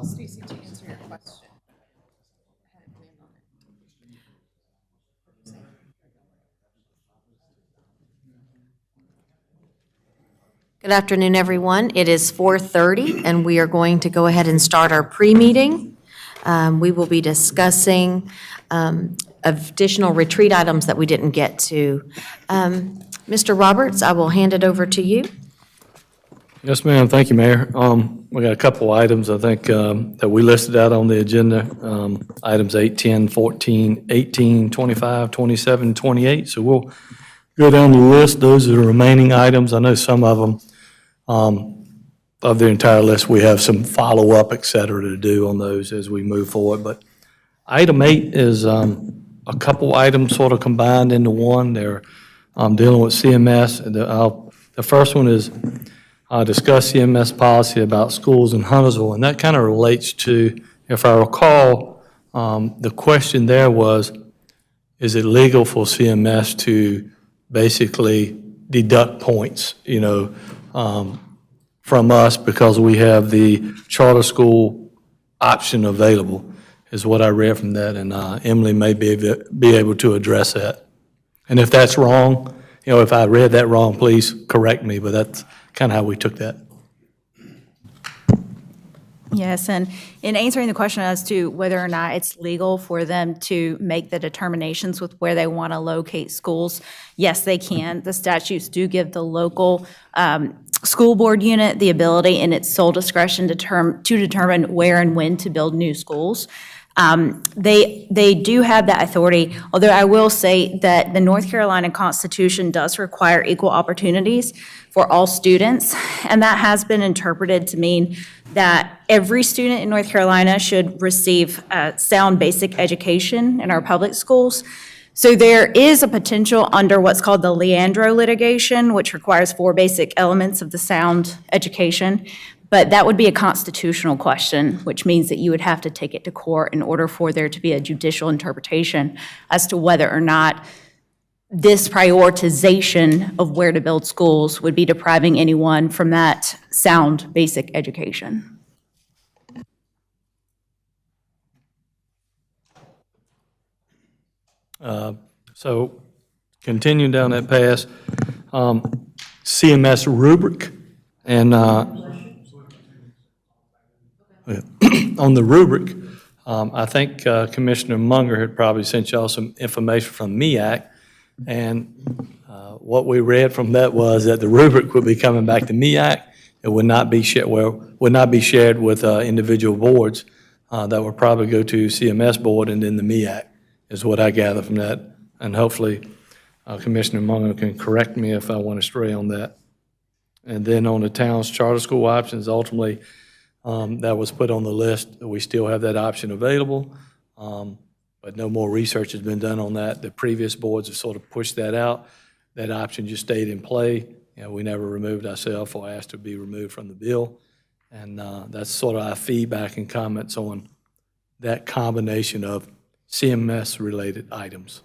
Stacy, to answer your question. Good afternoon, everyone. It is 4:30, and we are going to go ahead and start our pre-meeting. We will be discussing additional retreat items that we didn't get to. Mr. Roberts, I will hand it over to you. Yes, ma'am. Thank you, Mayor. We got a couple items, I think, that we listed out on the agenda. Items 8, 10, 14, 18, 25, 27, 28. So we'll go down the list. Those are the remaining items. I know some of them, of the entire list, we have some follow-up, et cetera, to do on those as we move forward. But item 8 is a couple items sort of combined into one. They're dealing with CMS. The first one is discuss CMS policy about schools in Huntersville, and that kind of relates to, if I recall, the question there was, is it legal for CMS to basically deduct points, from us because we have the charter school option available, is what I read from that, and Emily may be able to address that. And if that's wrong, if I read that wrong, please correct me, but that's kind of how we took that. Yes, and in answering the question as to whether or not it's legal for them to make the determinations with where they want to locate schools, yes, they can. The statutes do give the local school board unit the ability in its sole discretion to determine where and when to build new schools. They do have that authority, although I will say that the North Carolina Constitution does require equal opportunities for all students, and that has been interpreted to mean that every student in North Carolina should receive a sound basic education in our public schools. So there is a potential under what's called the Leandro litigation, which requires 4 basic elements of the sound education. But that would be a constitutional question, which means that you would have to take it to court in order for there to be a judicial interpretation as to whether or not this prioritization of where to build schools would be depriving anyone from that sound basic education. So continuing down that path, CMS rubric, and on the rubric, I think Commissioner Munger had probably sent y'all some information from MEAC, and what we read from that was that the rubric would be coming back to MEAC. It would not be shared with individual boards. That would probably go to CMS board and then the MEAC, is what I gather from that. And hopefully Commissioner Munger can correct me if I want to stray on that. And then on the town's charter school options, ultimately, that was put on the list. We still have that option available, but no more research has been done on that. The previous boards have sort of pushed that out. That option just stayed in play. We never removed ourselves or asked to be removed from the bill. And that's sort of our feedback and comments on that combination of CMS-related items.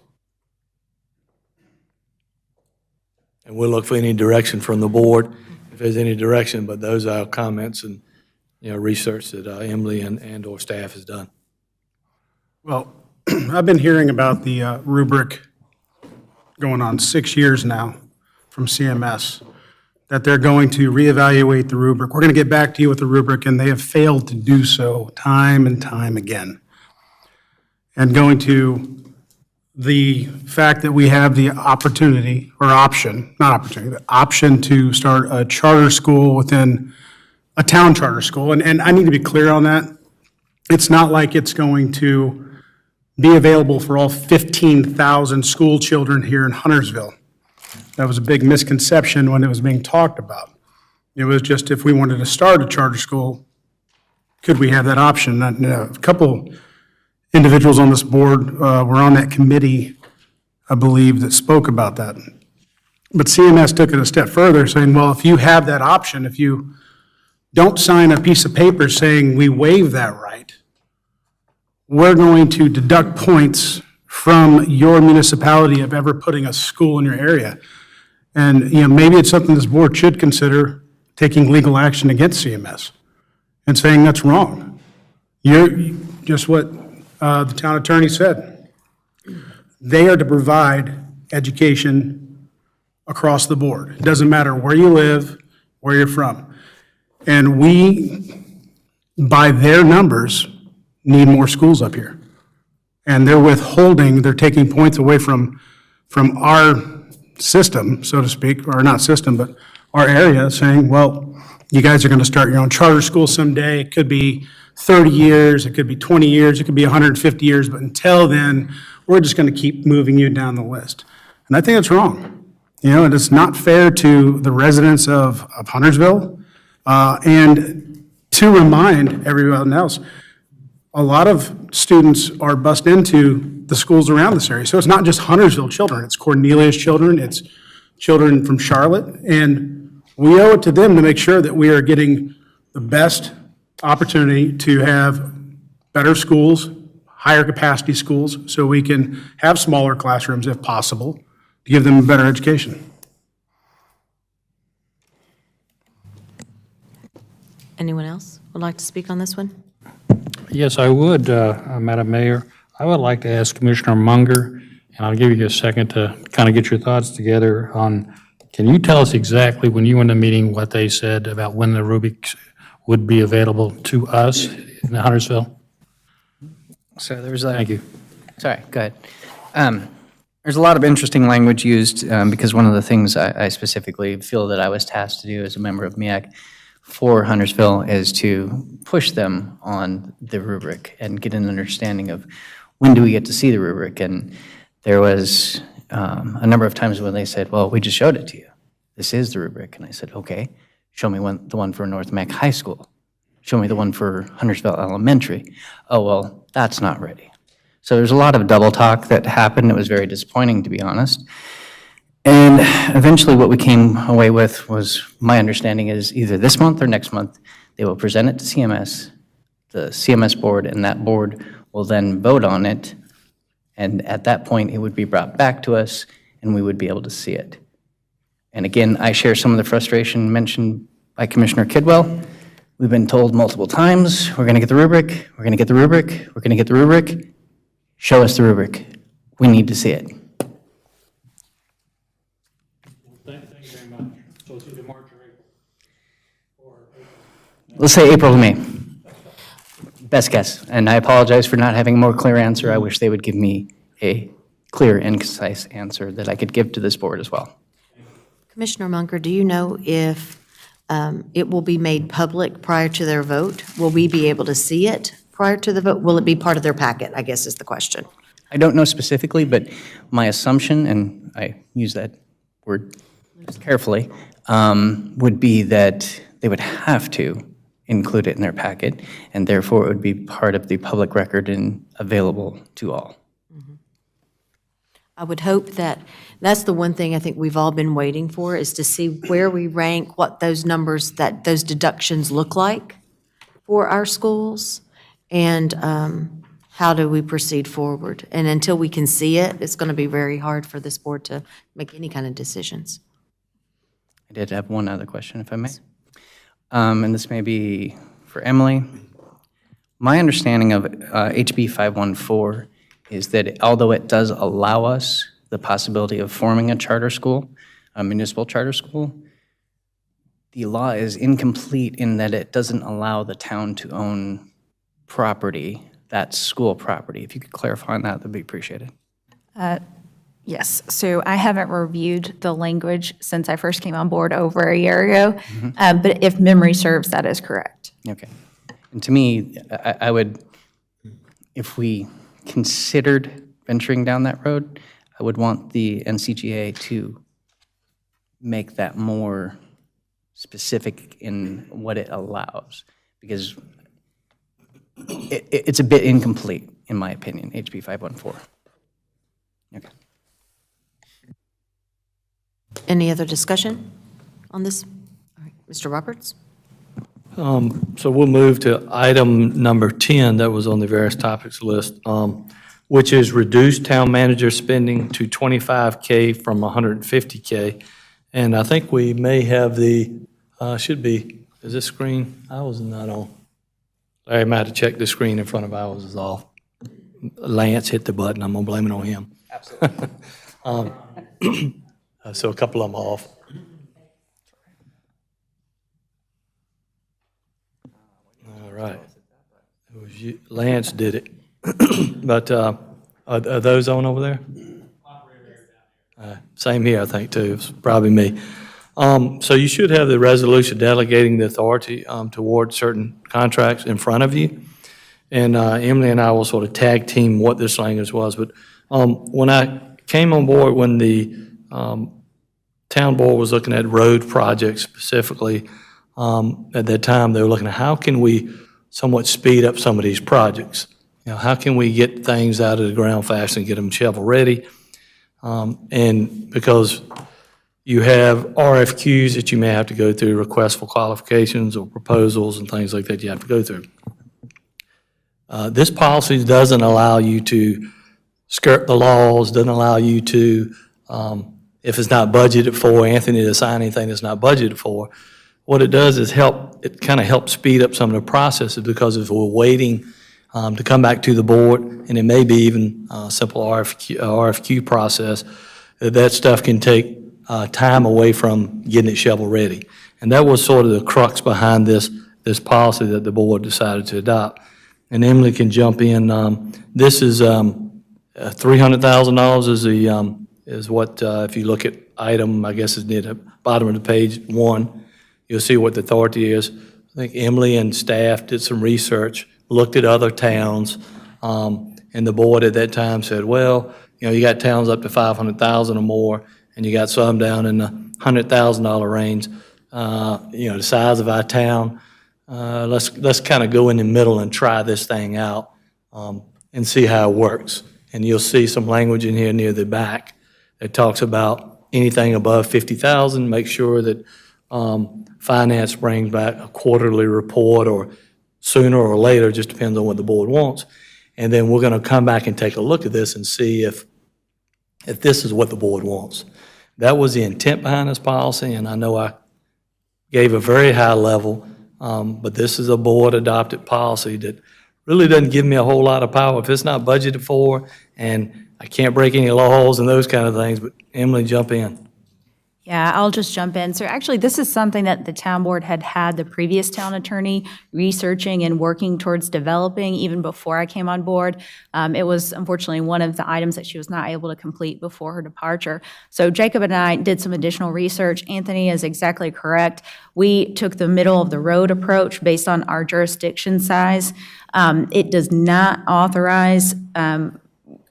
And we'll look for any direction from the board, if there's any direction, but those are our comments and research that Emily and or staff has done. Well, I've been hearing about the rubric going on 6 years now from CMS, that they're going to reevaluate the rubric. We're going to get back to you with the rubric, and they have failed to do so time and time again. And going to the fact that we have the opportunity, or option, not opportunity, the option to start a charter school within a town charter school. And I need to be clear on that. It's not like it's going to be available for all 15,000 school children here in Huntersville. That was a big misconception when it was being talked about. It was just if we wanted to start a charter school, could we have that option? A couple individuals on this board were on that committee, I believe, that spoke about that. But CMS took it a step further, saying, well, if you have that option, if you don't sign a piece of paper saying we waive that right, we're going to deduct points from your municipality of ever putting a school in your area. And, maybe it's something this board should consider taking legal action against CMS and saying that's wrong. You're, just what the town attorney said. They are to provide education across the board. It doesn't matter where you live, where you're from. And we, by their numbers, need more schools up here. And they're taking points away from our system, so to speak, or not system, but our area, saying, well, you guys are going to start your own charter school someday. It could be 30 years, it could be 20 years, it could be 150 years, but until then, we're just going to keep moving you down the list. And I think that's wrong. And it's not fair to the residents of Huntersville. And to remind everyone else, a lot of students are bused into the schools around this area. So it's not just Huntersville children, it's Cornelius children, it's children from Charlotte. And we owe it to them to make sure that we are getting the best opportunity to have better schools, higher capacity schools, so we can have smaller classrooms if possible, to give them a better education. Anyone else would like to speak on this one? Yes, I would, Madam Mayor. I would like to ask Commissioner Munger, and I'll give you a second to kind of get your thoughts together on, can you tell us exactly when you were in the meeting what they said about when the Rubik's would be available to us in Huntersville? So there's a. Thank you. Sorry, go ahead. There's a lot of interesting language used because one of the things I specifically feel that I was tasked to do as a member of MEAC for Huntersville is to push them on the rubric and get an understanding of when do we get to see the rubric. And there was a number of times when they said, well, we just showed it to you. This is the rubric. And I said, okay, show me the one for North Mac High School. Show me the one for Huntersville Elementary. Oh, well, that's not ready. So there's a lot of double talk that happened. It was very disappointing, to be honest. And eventually what we came away with was, my understanding is either this month or next month, they will present it to CMS, the CMS board, and that board will then vote on it. And at that point, it would be brought back to us, and we would be able to see it. And again, I share some of the frustration mentioned by Commissioner Kidwell. We've been told multiple times, we're going to get the rubric, we're going to get the rubric, we're going to get the rubric. Show us the rubric. We need to see it. Thank you very much. So it's either March or April? Let's say April to May. Best guess. And I apologize for not having a more clear answer. I wish they would give me a clear and concise answer that I could give to this board as well. Commissioner Munger, do you know if it will be made public prior to their vote? Will we be able to see it prior to the vote? Will it be part of their packet, I guess is the question. I don't know specifically, but my assumption, and I use that word carefully, would be that they would have to include it in their packet, and therefore it would be part of the public record and available to all. I would hope that, that's the one thing I think we've all been waiting for, is to see where we rank, what those numbers, those deductions look like for our schools, and how do we proceed forward. And until we can see it, it's going to be very hard for this board to make any kind of decisions. I did have one other question, if I may. And this may be for Emily. My understanding of HB 514 is that although it does allow us the possibility of forming a charter school, a municipal charter school, the law is incomplete in that it doesn't allow the town to own property, that's school property. If you could clarify on that, that'd be appreciated. Yes, so I haven't reviewed the language since I first came on board over a year ago, but if memory serves, that is correct. Okay. And to me, I would, if we considered venturing down that road, I would want the NCGA to make that more specific in what it allows, because it's a bit incomplete, in my opinion, HB 514. Okay. Any other discussion on this? All right, Mr. Roberts? So we'll move to item number 10 that was on the various topics list, which is reduce town manager spending to $25K from $150K. And I think we may have the, should be, is this screen? Ours is not on. Larry might have to check the screen in front of ours is off. Lance hit the button, I'm gonna blame it on him. Absolutely. So a couple of them off. All right. It was you, Lance did it. But are those on over there? Same here, I think, too. It's probably me. So you should have the resolution delegating the authority toward certain contracts in front of you. And Emily and I will sort of tag team what this language was. But when I came on board, when the town board was looking at road projects specifically, at that time, they were looking at how can we somewhat speed up some of these projects? You know, how can we get things out of the ground fast and get them shovel-ready? And because you have RFQs that you may have to go through, requests for qualifications or proposals and things like that you have to go through. This policy doesn't allow you to skirt the laws, doesn't allow you to, if it's not budgeted for, Anthony to sign anything that's not budgeted for. What it does is it kind of helps speed up some of the processes, because if we're waiting to come back to the board, and it may be even a simple RFQ process, that stuff can take time away from getting it shovel-ready. And that was sort of the crux behind this policy that the board decided to adopt. And Emily can jump in. This is $300,000 is what, if you look at item, I guess it's near the bottom of the page 1, you'll see what the authority is. I think Emily and staff did some research, looked at other towns, and the board at that time said, well, you know, you got towns up to 500,000 or more, and you got some down in the $100,000 range. You know, the size of our town, let's kind of go in the middle and try this thing out and see how it works. And you'll see some language in here near the back that talks about anything above 50,000, make sure that finance brings back a quarterly report, or sooner or later, just depends on what the board wants. And then we're going to come back and take a look at this and see if this is what the board wants. That was the intent behind this policy, and I know I gave a very high level, but this is a board-adopted policy that really doesn't give me a whole lot of power if it's not budgeted for, and I can't break any laws and those kind of things. But Emily, jump in. Yeah, I'll just jump in. So actually, this is something that the town board had the previous town attorney researching and working towards developing even before I came on board. It was unfortunately one of the items that she was not able to complete before her departure. So Jacob and I did some additional research. Anthony is exactly correct. We took the middle of the road approach based on our jurisdiction size. It does not authorize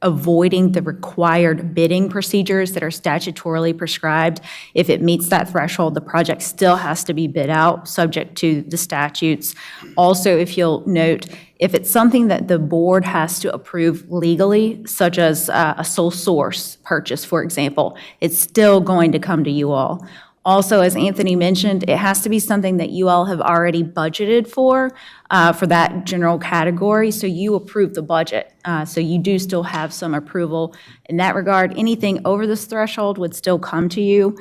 avoiding the required bidding procedures that are statutorily prescribed. If it meets that threshold, the project still has to be bid out, subject to the statutes. Also, if you'll note, if it's something that the board has to approve legally, such as a sole source purchase, for example, it's still going to come to you all. Also, as Anthony mentioned, it has to be something that you all have already budgeted for that general category, so you approve the budget. So you do still have some approval in that regard. Anything over this threshold would still come to you.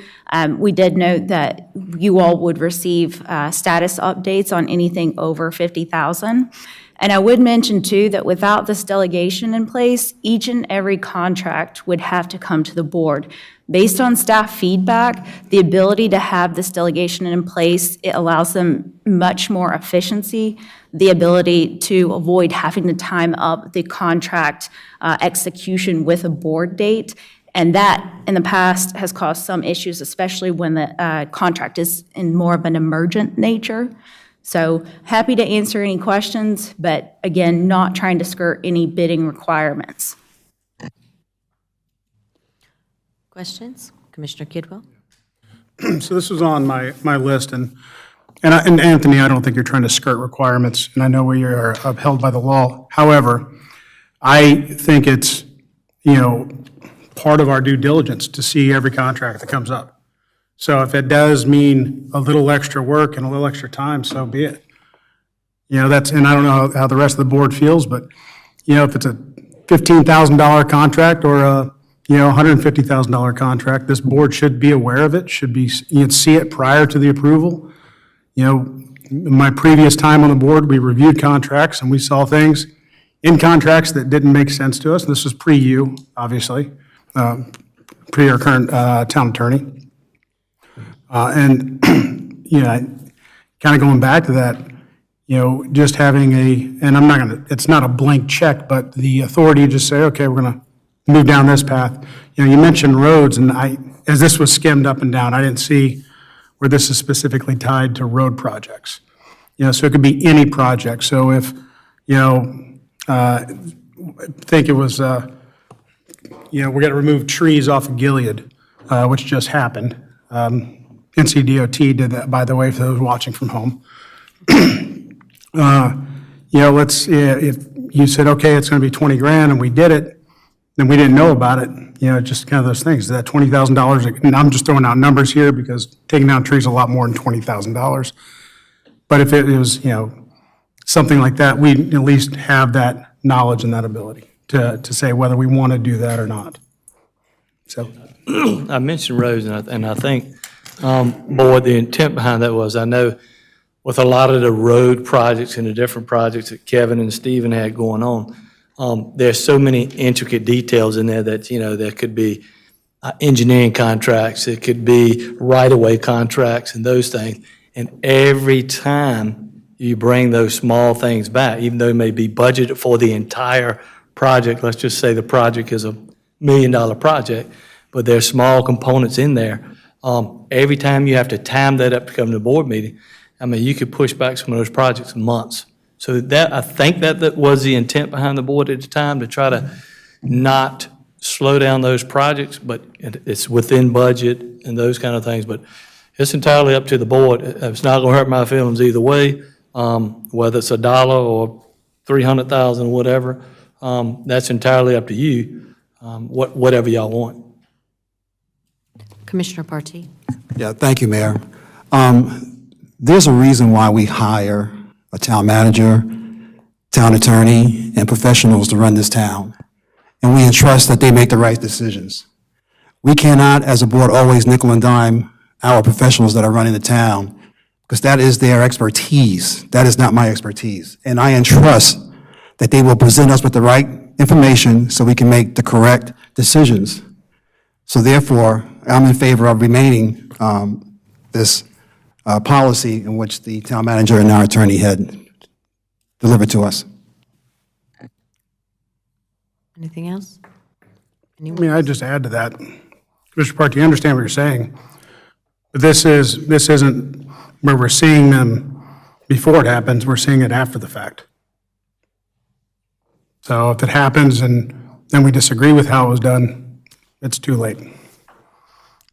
We did note that you all would receive status updates on anything over 50,000. And I would mention, too, that without this delegation in place, each and every contract would have to come to the board. Based on staff feedback, the ability to have this delegation in place, it allows them much more efficiency, the ability to avoid having to time up the contract execution with a board date. And that, in the past, has caused some issues, especially when the contract is in more of an emergent nature. So happy to answer any questions, but again, not trying to skirt any bidding requirements. Questions? Commissioner Kidwell? So this was on my list, and Anthony, I don't think you're trying to skirt requirements, and I know we are upheld by the law. However, I think it's, part of our due diligence to see every contract that comes up. So if it does mean a little extra work and a little extra time, so be it. That's, and I don't know how the rest of the board feels, but, if it's a $15,000 contract or a $150,000 contract. This board should be aware of it, you'd see it prior to the approval. In my previous time on the board, we reviewed contracts and we saw things in contracts that didn't make sense to us. This was pre-you, obviously, pre our current town attorney. And, kind of going back to that, just having and I'm not going to, it's not a blank check, but the authority to just say, okay, we're going to move down this path. You mentioned roads, and as this was skimmed up and down, I didn't see where this is specifically tied to road projects. So it could be any project. So if, I think it was, we're going to remove trees off of Gilead, which just happened. NCDOT did that, by the way, for those watching from home. If you said, okay, it's going to be 20 grand, and we did it, then we didn't know about it, just kind of those things. That $20,000, and I'm just throwing out numbers here because taking down trees is a lot more than $20,000. But if it was, something like that, we at least have that knowledge and that ability to say whether we want to do that or not. So, I mentioned roads, and I think, what the intent behind that was, I know with a lot of the road projects and the different projects that Kevin and Stephen had going on, there's so many intricate details in there that, there could be engineering contracts, it could be right-of-way contracts and those things. And every time you bring those small things back, even though it may be budgeted for the entire project, let's just say the project is $1 million project, but there's small components in there. Every time you have to time that up to come to the board meeting, you could push back some of those projects months. So I think that was the intent behind the board at the time, to try to not slow down those projects, but it's within budget and those kind of things. But it's entirely up to the board. It's not going to hurt my feelings either way, whether it's $1 or $300,000 or whatever. That's entirely up to you, whatever y'all want. Commissioner Partee. Yeah, thank you, Mayor. There's a reason why we hire a town manager, town attorney, and professionals to run this town. And we entrust that they make the right decisions. We cannot, as a board, always nickel and dime our professionals that are running the town, because that is their expertise. That is not my expertise. And I entrust that they will present us with the right information so we can make the correct decisions. So therefore, I'm in favor of remaining this policy in which the town manager and our attorney had delivered to us. Anything else? I'd just add to that. Commissioner Partee, I understand what you're saying, but this isn't where we're seeing them before it happens, we're seeing it after the fact. So if it happens and then we disagree with how it was done, it's too late.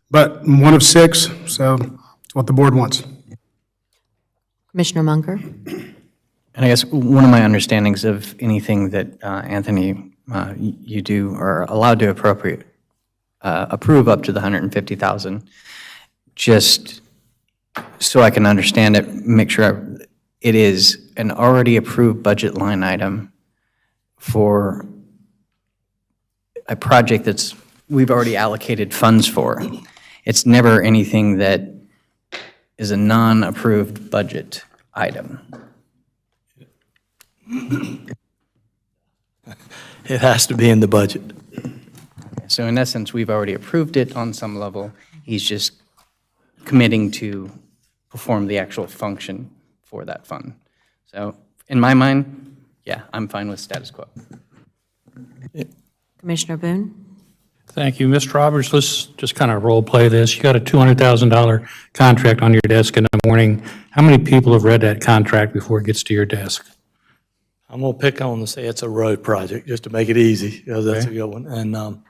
But I'm one of 6, so it's what the board wants. Commissioner Munger. And I guess one of my understandings of anything that, Anthony, you do are allowed to approve up to the $150,000, just so I can understand it, make sure it is an already approved budget line item for a project that's we've already allocated funds for. It's never anything that is a non-approved budget item. It has to be in the budget. So in essence, we've already approved it on some level. He's just committing to perform the actual function for that fund. So in my mind, yeah, I'm fine with status quo. Commissioner Boone. Thank you. Mr. Roberts, let's just kind of role play this. You got a $200,000 contract on your desk in the morning. How many people have read that contract before it gets to your desk? I'm going to pick on and say it's a road project, just to make it easy, because that's a good one. And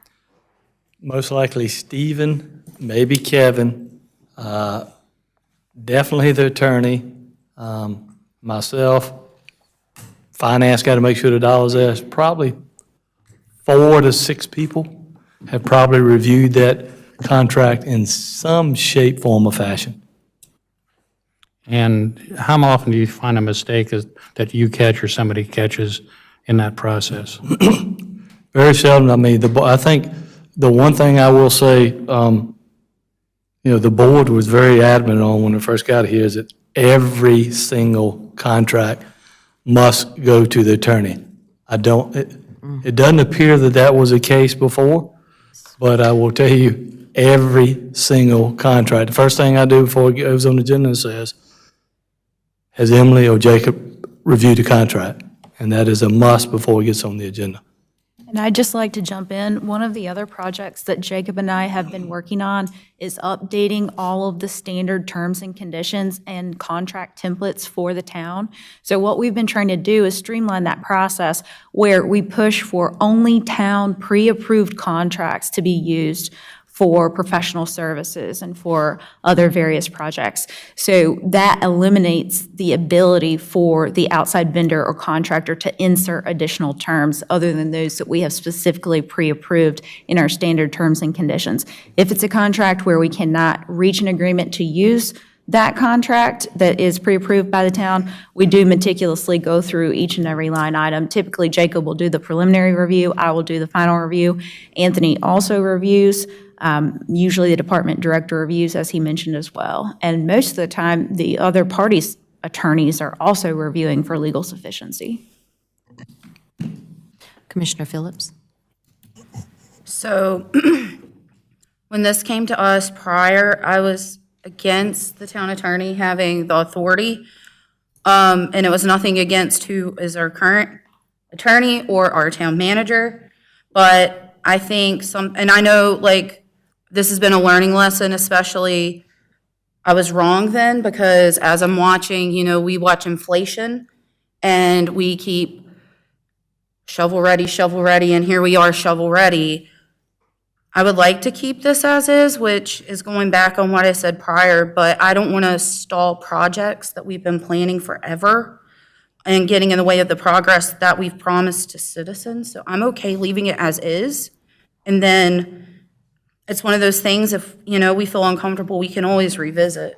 most likely Stephen, maybe Kevin, definitely the attorney, myself, finance got to make sure the dollar's there. Probably 4 to 6 people have probably reviewed that contract in some shape, form, or fashion. And how often do you find a mistake that you catch or somebody catches in that process? Very seldom. I mean, I think The one thing I will say, the board was very adamant on when it first got here is that every single contract must go to the attorney. It doesn't appear that that was the case before, but I will tell you, every single contract, the first thing I do before it goes on the agenda says, has Emily or Jacob reviewed the contract? And that is a must before it gets on the agenda. And I'd just like to jump in. One of the other projects that Jacob and I have been working on is updating all of the standard terms and conditions and contract templates for the town. So what we've been trying to do is streamline that process where we push for only town pre-approved contracts to be used for professional services and for other various projects. So that eliminates the ability for the outside vendor or contractor to insert additional terms other than those that we have specifically pre-approved in our standard terms and conditions. If it's a contract where we cannot reach an agreement to use that contract that is pre-approved by the town, we do meticulously go through each and every line item. Typically, Jacob will do the preliminary review, I will do the final review. Anthony also reviews. Usually the department director reviews, as he mentioned as well. And most of the time, the other parties' attorneys are also reviewing for legal sufficiency. Commissioner Phillips? So when this came to us prior, I was against the town attorney having the authority. And it was nothing against who is our current attorney or our town manager. But I think and I know this has been a learning lesson, especially I was wrong then because as I'm watching, we watch inflation and we keep shovel ready, and here we are shovel ready. I would like to keep this as is, which is going back on what I said prior, but I don't want to stall projects that we've been planning forever and getting in the way of the progress that we've promised to citizens. So I'm okay leaving it as is. And then it's one of those things, if, we feel uncomfortable, we can always revisit.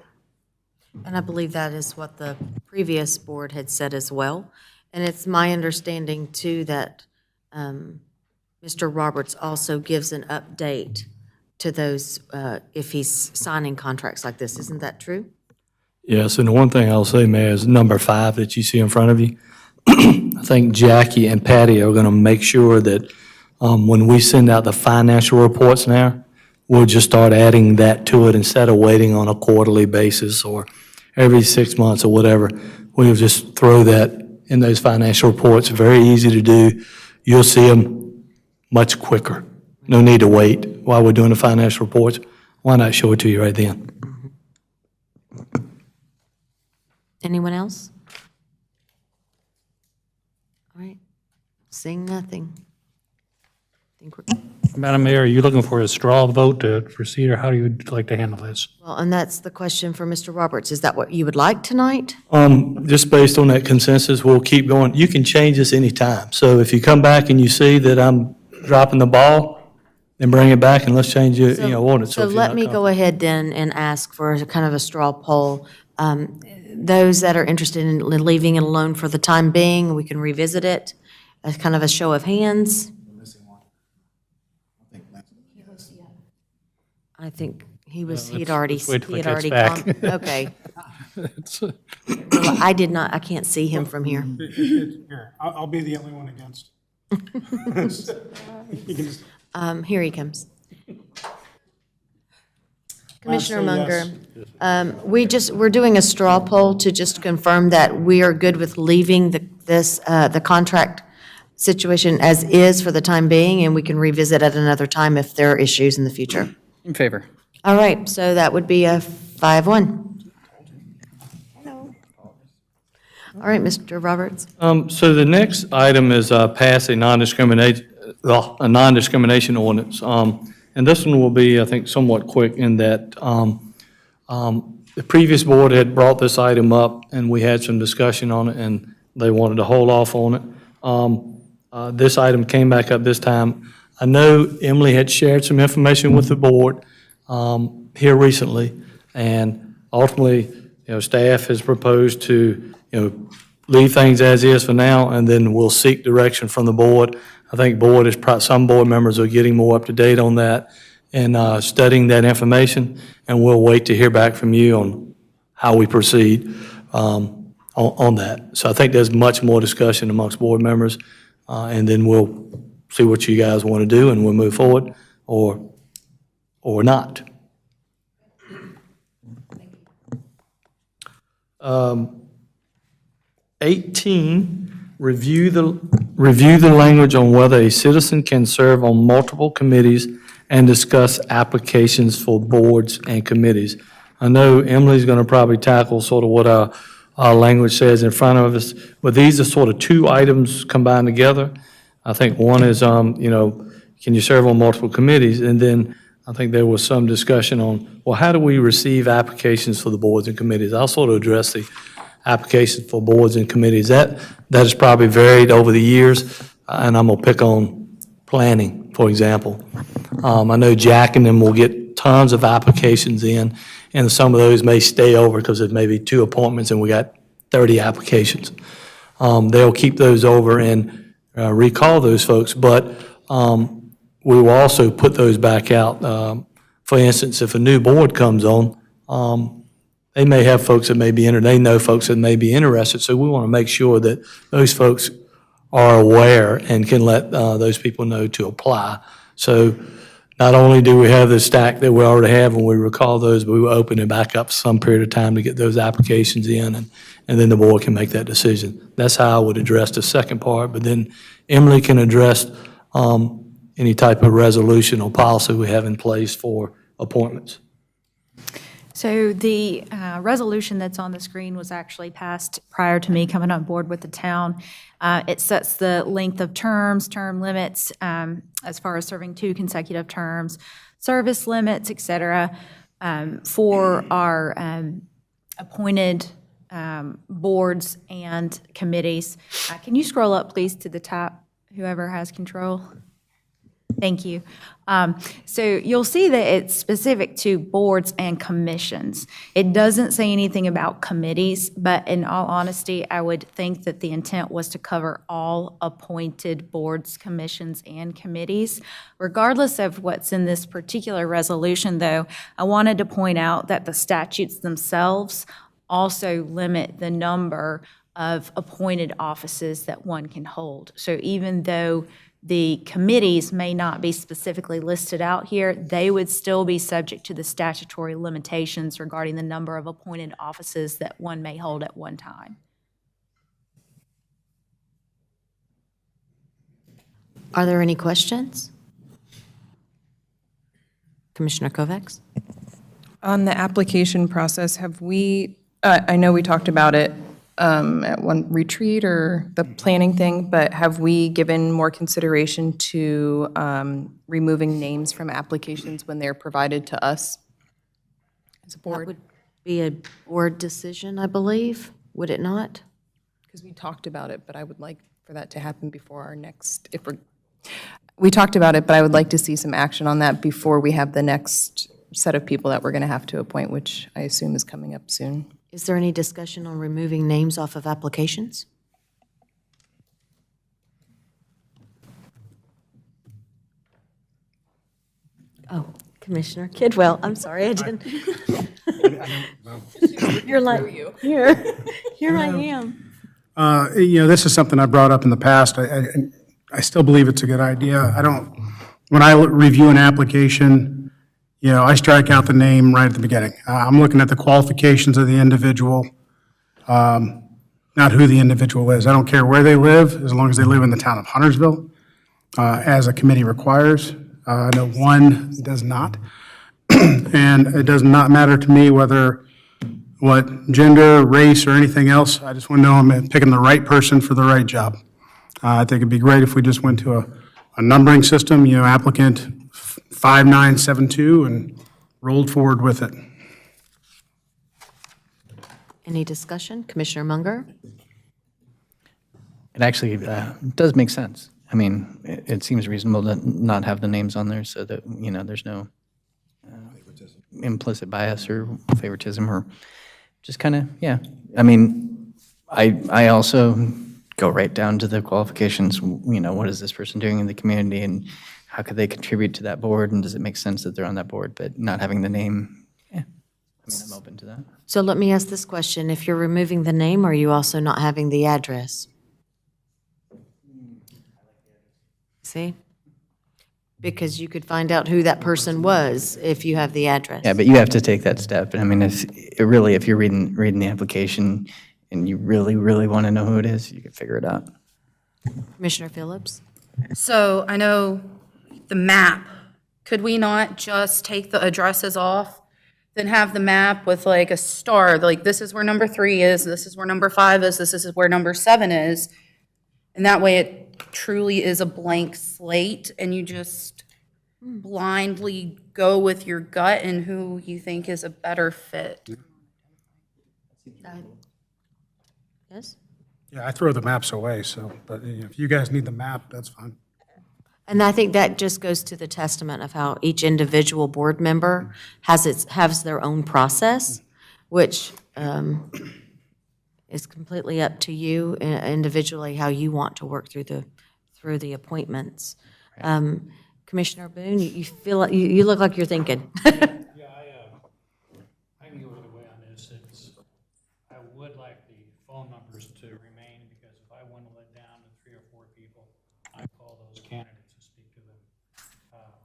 And I believe that is what the previous board had said as well. And it's my understanding, too, that Mr. Roberts also gives an update to those if he's signing contracts like this. Isn't that true? Yes, and the one thing I'll say, Mayor, is number 5 that you see in front of you. I think Jackie and Patty are going to make sure that when we send out the financial reports now, we'll just start adding that to it instead of waiting on a quarterly basis or every 6 months or whatever. We'll just throw that in those financial reports. Very easy to do. You'll see them much quicker. No need to wait while we're doing the financial reports. Why not show it to you right then? Anyone else? All right. Seeing nothing. I think we're. Madam Mayor, are you looking for a straw vote to proceed, or how do you like to handle this? Well, and that's the question for Mr. Roberts. Is that what you would like tonight? Just based on that consensus, we'll keep going. You can change this anytime. So if you come back and you see that I'm dropping the ball, then bring it back and let's change your, ordinance. So if you're let not me go ahead then and ask for a kind of a straw poll. Those that are interested in leaving it alone for the time being, we can revisit it as kind of a show of hands. I think he'd already wait till he gets back. Okay. Well, I can't see him from here. Here, I'll be the only one against. You can just Here he comes. Commissioner say Munger, we're doing a straw poll to just confirm that we are good with leaving the contract situation as is for the time being, and we can revisit at another time if there are issues in the future. In favor. All right, so that would be a 5-1. All right, Mr. Roberts. So the next item is pass a non-discrimination ordinance. And this one will be, I think, somewhat quick in that the previous board had brought this item up, and we had some discussion on it, and they wanted to hold off on it. This item came back up this time. I know Emily had shared some information with the board here recently, and ultimately, staff has proposed to, leave things as is for now, and then we'll seek direction from the board I think some board members are getting more up to date on that and studying that information, and we'll wait to hear back from you on how we proceed on that. So I think there's much more discussion amongst board members, and then we'll see what you guys want to do, and we'll move forward or not. 18, review the language on whether a citizen can serve on multiple committees and discuss applications for boards and committees. I know Emily's going to probably tackle sort of what our language says in front of us, but these are sort of two items combined together. I think one is, can you serve on multiple committees? And then I think there was some discussion on, well, how do we receive applications for the boards and committees? I'll sort of address the applications for boards and committees. That has probably varied over the years, and I'm going to pick on planning, for example. I know Jack and them will get tons of applications in, and some of those may stay over because there's maybe 2 appointments and we got 30 applications. They'll keep those over and recall those folks, but we will also put those back out. For instance, if a new board comes on, they may have folks that may be they know folks that may be interested, so we want to make sure that those folks are aware and can let those people know to apply. So not only do we have the stack that we already have and we recall those, but we will open it back up some period of time to get those applications in, and then the board can make that decision. That's how I would address the second part, but then Emily can address any type of resolution or policy we have in place for appointments. So the resolution that's on the screen was actually passed prior to me coming on board with the town. It sets the length of terms, term limits, as far as serving 2 consecutive terms, service limits, et cetera, for our appointed boards and committees. Can you scroll up, please, to the top, whoever has control? Thank you. So you'll see that it's specific to boards and commissions. It doesn't say anything about committees, but in all honesty, I would think that the intent was to cover all appointed boards, commissions, and committees. Regardless of what's in this particular resolution, though, I wanted to point out that the statutes themselves also limit the number of appointed offices that one can hold. So even though the committees may not be specifically listed out here, they would still be subject to the statutory limitations regarding the number of appointed offices that one may hold at one time. Are there any questions? Commissioner Kovacs? On the application process, have we, I know we talked about it at one retreat or the planning thing, but have we given more consideration to removing names from applications when they're provided to us as a That board? would be a board decision, I believe, would it not? Because we talked about it, but I would like for that to happen before our next, we talked about it, but I would like to see some action on that before we have the next set of people that we're going to have to appoint, which I assume is coming up soon. Is there any discussion on removing names off of applications? Oh, Commissioner Kidwell, I'm sorry, I didn't. You're like, here I am. This is something I brought up in the past. I still believe it's a good idea. When I review an application, I strike out the name right at the beginning. I'm looking at the qualifications of the individual, not who the individual is. I don't care where they live, as long as they live in the town of Huntersville, as a committee requires. I know one does not. And it does not matter to me what gender, race, or anything else. I just want to know I'm picking the right person for the right job. I think it'd be great if we just went to a numbering system, applicant 5972, and rolled forward with it. Any discussion? Commissioner Munger? It actually does make sense. I mean, it seems reasonable to not have the names on there so that, there's no implicit bias or favoritism or just kind of, yeah. I mean, I also go right down to the qualifications, what is this person doing in the community and how could they contribute to that board and does it make sense that they're on that board, but not having the name, I'm open to that. So let me ask this question. If you're removing the name, are you also not having the address? See? Because you could find out who that person was if you have the address. Yeah, but you have to take that step. And I mean, if you're reading the application and you really, really want to know who it is, you can figure it out. Commissioner Phillips? So I know the map, could we not just take the addresses off? Then have the map with like a star, like this is where number 3 is, this is where number 5 is, this is where number 7 is. And that way it truly is a blank slate and you just blindly go with your gut and who you think is a better fit. Yes? Yeah, I throw the maps away, so, but if you guys need the map, that's fine. And I think that just goes to the testament of how each individual board member has their own process, which is completely up to you individually, how you want to work through the appointments. Commissioner Boone, you look like you're thinking. Yeah, I can go either way on this. I would like the phone numbers to remain, because if I want to let down to 3 or 4 people, I call those candidates and speak to them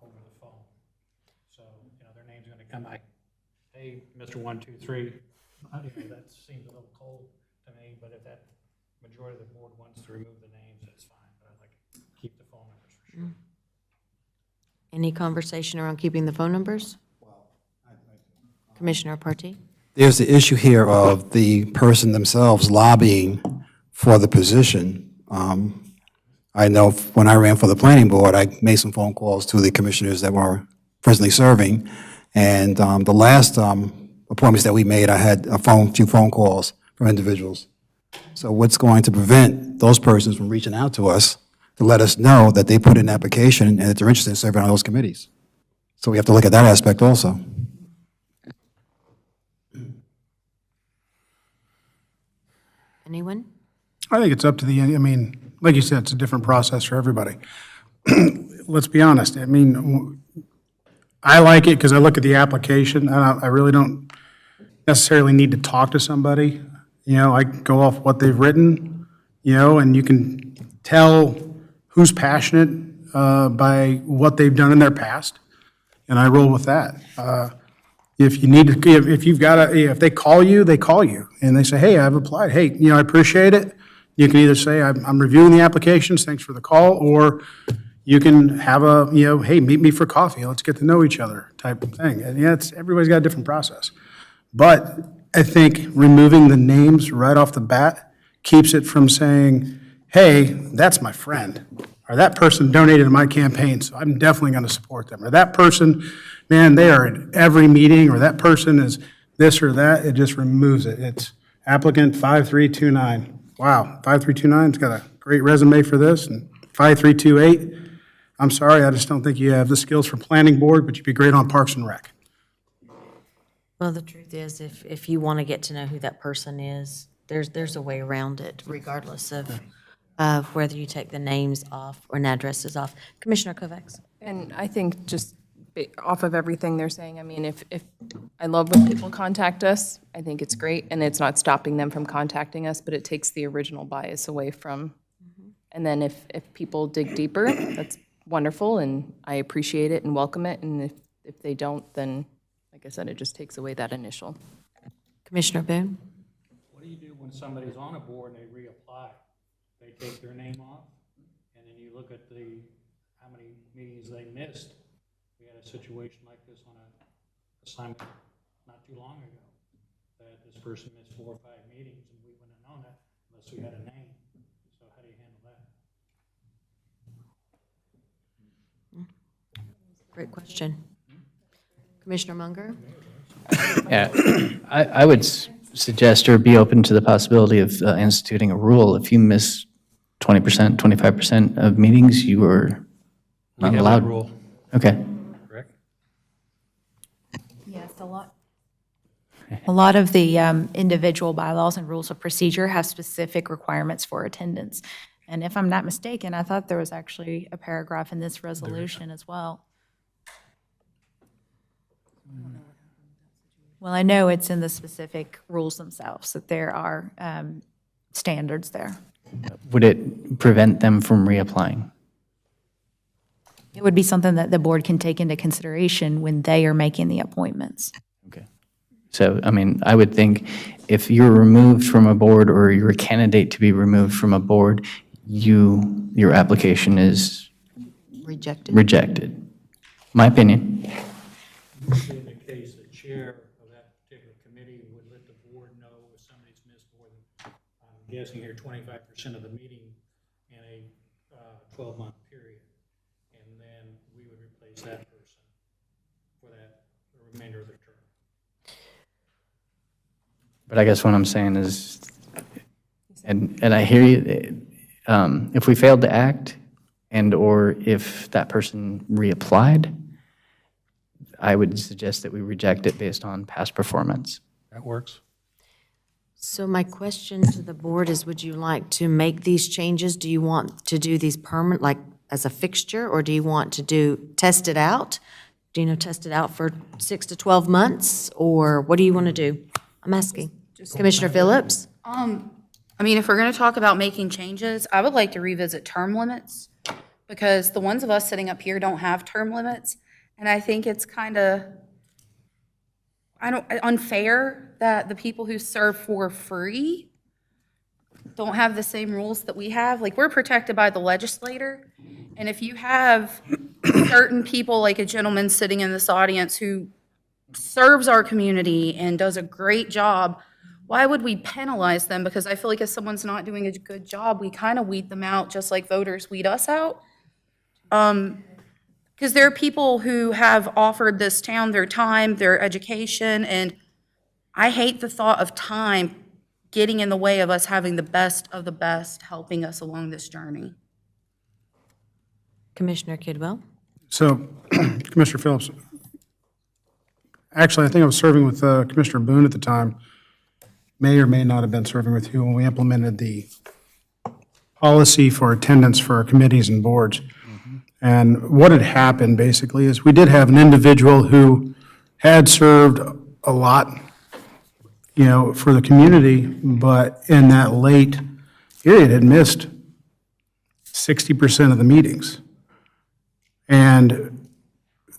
over the phone. So, their name's going to come like, hey, Mr. 123. That seems a little cold to me, but if that majority of the board wants to remove the names, that's fine. But I'd like to keep the phone numbers for sure. Any conversation around keeping the phone numbers? Commissioner Partee? There's the issue here of the person themselves lobbying for the position. I know when I ran for the planning board, I made some phone calls to the commissioners that were presently serving, and the last appointments that we made, I had a few phone calls from individuals. So what's going to prevent those persons from reaching out to us to let us know that they put in an application and that they're interested in serving on those committees? So we have to look at that aspect also. Anyone? I think it's up to like you said, it's a different process for everybody. Let's be honest, I like it because I look at the application, and I really don't necessarily need to talk to somebody. I go off what they've written, and you can tell who's passionate by what they've done in their past, and I roll with that. If you need to, if they call you, and they say, hey, I've applied, hey, I appreciate it. You can either say, I'm reviewing the applications, thanks for the call, or you can have hey, meet me for coffee, let's get to know each other type of thing. And everybody's got a different process. But I think removing the names right off the bat keeps it from saying, hey, that's my friend, or that person donated to my campaign, so I'm definitely going to support them. Or that person, man, they are at every meeting, or that person is this or that. It just removes it. It's applicant 5329. Wow, 5329's got a great resume for this, and 5328, I'm sorry, I just don't think you have the skills for planning board, but you'd be great on Parks and Rec. Well, the truth is, if you want to get to know who that person is, there's a way around it, regardless of whether you take the names off or an addresses off. Commissioner Kovacs? And I think just off of everything they're saying, if I love when people contact us, I think it's great, and it's not stopping them from contacting us, but it takes the original bias away from. And then if people dig deeper, that's wonderful, and I appreciate it and welcome it, and if they don't, then, like I said, it just takes away that initial. Commissioner Boone? What do you do when somebody's on a board and they reapply? They take their name off, and then you look at how many meetings they missed. We had a situation like this on an assignment not too long ago, that this person missed 4 or 5 meetings, and we wouldn't have known that unless we had a name. So how do you handle that? Great question. Commissioner Munger? Yeah, I would suggest or be open to the possibility of instituting a rule. If you miss 20%, 25% of meetings, you are not We have that allowed. rule, Okay. correct? Yeah, it's a lot. A lot of the individual bylaws and rules of procedure have specific requirements for attendance. And if I'm not mistaken, I thought there was actually a paragraph in this resolution as well. Well, I know it's in the specific rules themselves, that there are standards there. Would it prevent them from reapplying? It would be something that the board can take into consideration when they are making the appointments. Okay. So, I mean, I would think if you're removed from a board or you're a candidate to be removed from a board, your application is Rejected. rejected. My opinion. In the case, the chair of that particular committee would let the board know if somebody's missed more than, I'm guessing here, 25% of the meeting in a 12-month period. And then we would replace that person for that the remainder of their term. But I guess what I'm saying is, and I hear you, if we failed to act and/or if that person reapplied, I would suggest that we reject it based on past performance. That works. So my question to the board is, would you like to make these changes? Do you want to do these permanent, like as a fixture, or do you want to test it out? Do you know, test it out for 6 to 12 months, or what do you want to do? I'm asking. Commissioner Phillips? I mean, if we're going to talk about making changes, I would like to revisit term limits, because the ones of us sitting up here don't have term limits. And I think it's kind of, unfair that the people who serve for free don't have the same rules that we have. Like, we're protected by the legislator. And if you have certain people, like a gentleman sitting in this audience who serves our community and does a great job, why would we penalize them? Because I feel like if someone's not doing a good job, we kind of weed them out just like voters weed us out. Because there are people who have offered this town their time, their education, and I hate the thought of time getting in the way of us having the best of the best helping us along this journey. Commissioner Kidwell? So, Commissioner Phillips, actually, I think I was serving with Commissioner Boone at the time. May or may not have been serving with you when we implemented the policy for attendance for our committees and boards. And what had happened basically is we did have an individual who had served a lot, you know, for the community, but in that late period had missed 60% of the meetings. And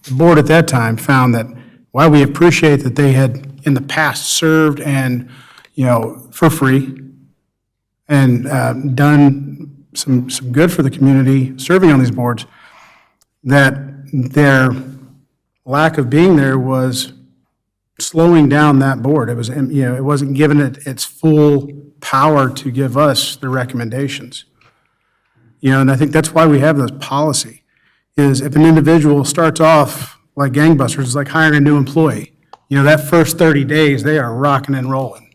the board at that time found that while we appreciate that they had in the past served and, you know, for free and done some good for the community serving on these boards, that their lack of being there was slowing down that board. It was, you know, it wasn't giving it its full power to give us the recommendations. You know, and I think that's why we have this policy, is if an individual starts off like gangbusters, it's like hiring a new employee. You know, that first 30 days, they are rocking and rolling.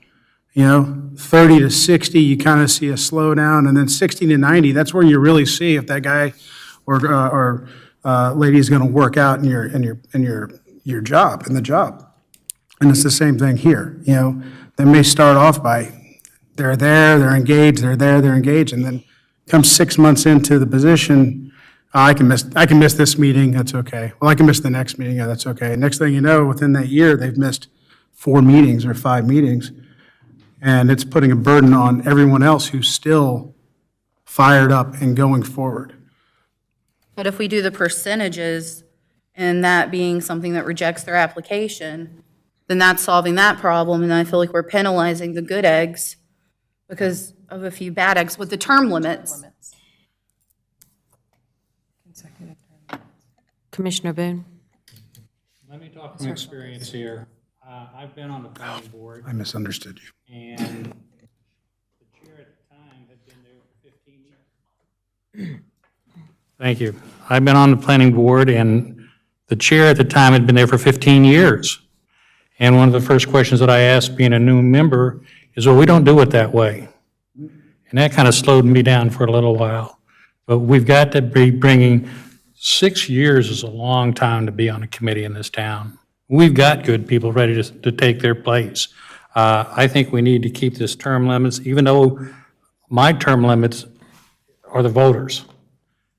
You know, 30 to 60, you kind of see a slowdown, and then 60 to 90, that's where you really see if that guy or lady is going to work out in your job, in the job. And it's the same thing here. You know, they may start off by they're there, they're engaged, they're there, they're engaged, and then come 6 months into the position, I can miss this meeting, that's okay. Well, I can miss the next meeting, yeah, that's okay. Next thing you know, within that year, they've missed 4 meetings or 5 meetings, and it's putting a burden on everyone else who's still fired up and going forward. But if we do the percentages and that being something that rejects their application, then that's solving that problem, and I feel like we're penalizing the good eggs because of a few bad eggs with the term limits. Commissioner Boone? Let me talk from experience here. I've been on the planning board, I misunderstood you. and the chair at the time had been there for 15 years. Thank you. I've been on the planning board, and the chair at the time had been there for 15 years. And one of the first questions that I asked being a new member is, well, we don't do it that way. And that kind of slowed me down for a little while. But we've got to be bringing, 6 years is a long time to be on a committee in this town. We've got good people ready to take their place. I think we need to keep this term limits, even though my term limits are the voters.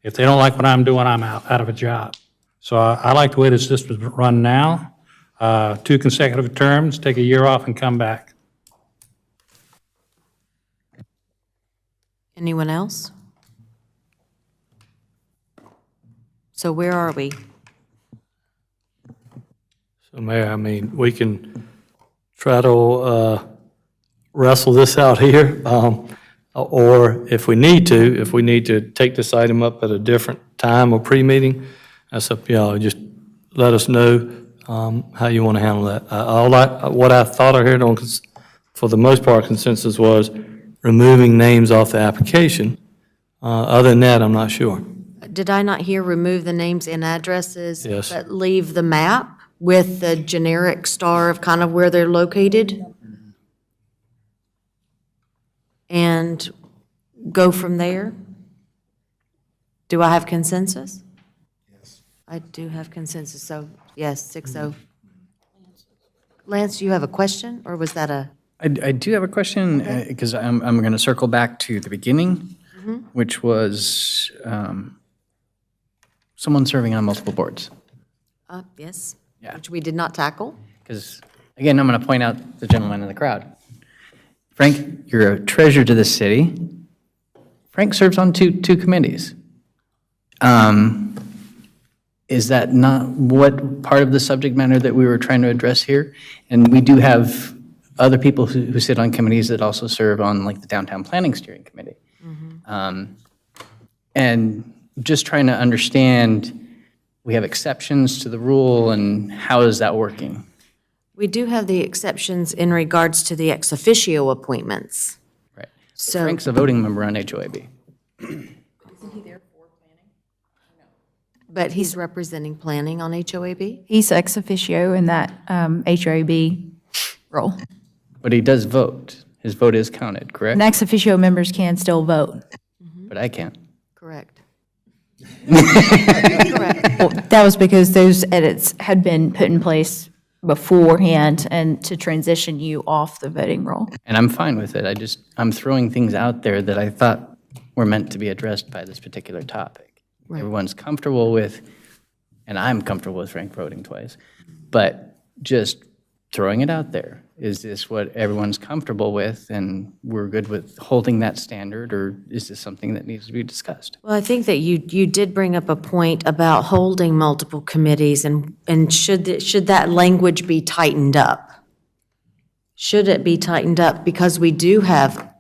If they don't like what I'm doing, I'm out of a job. So I like the way the system's run now. 2 consecutive terms, take a year off and come back. Anyone else? So where are we? So Mayor, I mean, we can try to wrestle this out here, or if we need to take this item up at a different time or pre-meeting, that's up to y'all. Just let us know how you want to handle that. What I thought I heard on, for the most part, consensus was removing names off the application. Other than that, I'm not sure. Did I not hear remove the names and addresses? Yes. But leave the map with the generic star of kind of where they're located? And go from there? Do I have consensus? Yes. I do have consensus, so yes, 6-0. Lance, do you have a question, or was that a? I do have a question, because I'm going to circle back to the beginning, which was someone serving on multiple boards. Yes. Yeah. Which we did not tackle. Because, again, I'm going to point out the gentleman in the crowd. Frank, you're a treasure to this city. Frank serves on two committees. Is that not what part of the subject matter that we were trying to address here? And we do have other people who sit on committees that also serve on, like, the Downtown Planning Steering Committee. And just trying to understand, we have exceptions to the rule, and how is that working? We do have the exceptions in regards to the ex officio appointments. Right. So, Frank's a voting member on HOAB. but he's representing planning on HOAB? He's ex officio in that HOAB role. But he does vote. His vote is counted, correct? And ex officio members can still vote. But I can't. Correct. Correct. Well, that was because those edits had been put in place beforehand and to transition you off the voting roll. And I'm fine with it. I'm throwing things out there that I thought were meant to be addressed by this particular topic. Everyone's comfortable with, and I'm comfortable with Frank voting twice, but just throwing it out there. Is this what everyone's comfortable with, and we're good with holding that standard, or is this something that needs to be discussed? Well, I think that you did bring up a point about holding multiple committees, and should that language be tightened up? Should it be tightened up? Because we do have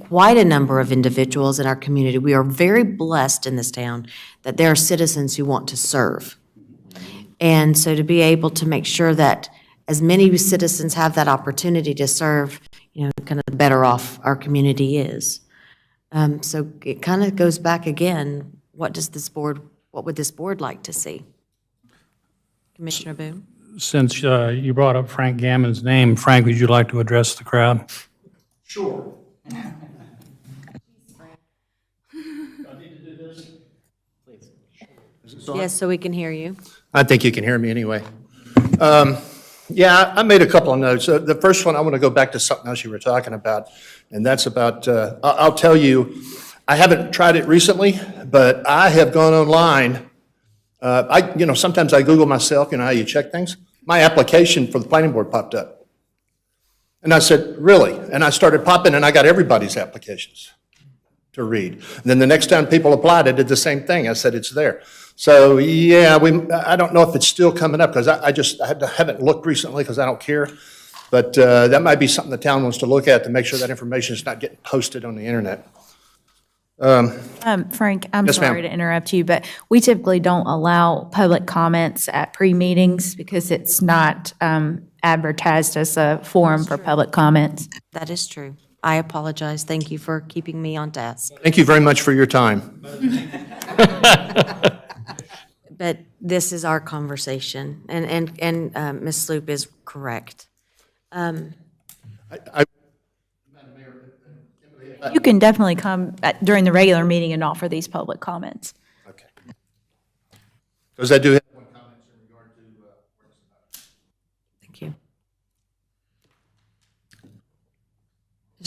quite a number of individuals in our community. We are very blessed in this town that there are citizens who want to serve. And so to be able to make sure that as many citizens have that opportunity to serve, kind of the better off our community is. So it kind of goes back again, what would this board like to see? Commissioner Boone? Since you brought up Frank Gammon's name, Frank, would you like to address the crowd? Sure. Yes, so we can hear you. I think you can hear me anyway. Yeah, I made a couple of notes. The first one, I want to go back to something else you were talking about, and that's about, I'll tell you, I haven't tried it recently, but I have gone online. Sometimes I Google myself, how you check things. My application for the planning board popped up. And I said, really? And I started popping, and I got everybody's applications to read. And then the next time people applied, I did the same thing. I said, it's there. So, yeah, I don't know if it's still coming up, because I haven't looked recently because I don't care. But that might be something the town wants to look at to make sure that information is not getting posted on the internet. Frank, I'm Yes, ma'am. sorry to interrupt you, but we typically don't allow public comments at pre-meetings because it's not advertised as a forum for public comments. That is true. I apologize. Thank you for keeping me on task. Thank you very much for your time. But this is our conversation, and Ms. Sloop is correct. You can definitely come during the regular meeting and offer these public comments. Okay. Because I do have one comment in regard to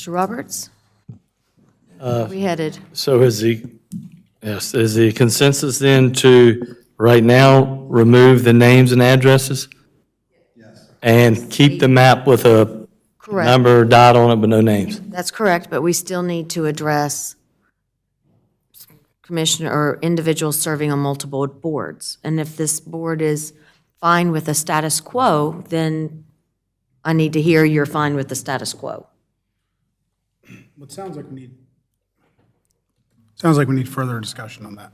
Mr. Roberts? We headed, So is the consensus then to, right now, remove the names and addresses? Yes. And keep the map with a correct. number, dot on it, but no names? That's correct, but we still need to address commissioner or individuals serving on multiple boards. And if this board is fine with the status quo, then I need to hear you're fine with the status quo. It sounds like we need further discussion on that,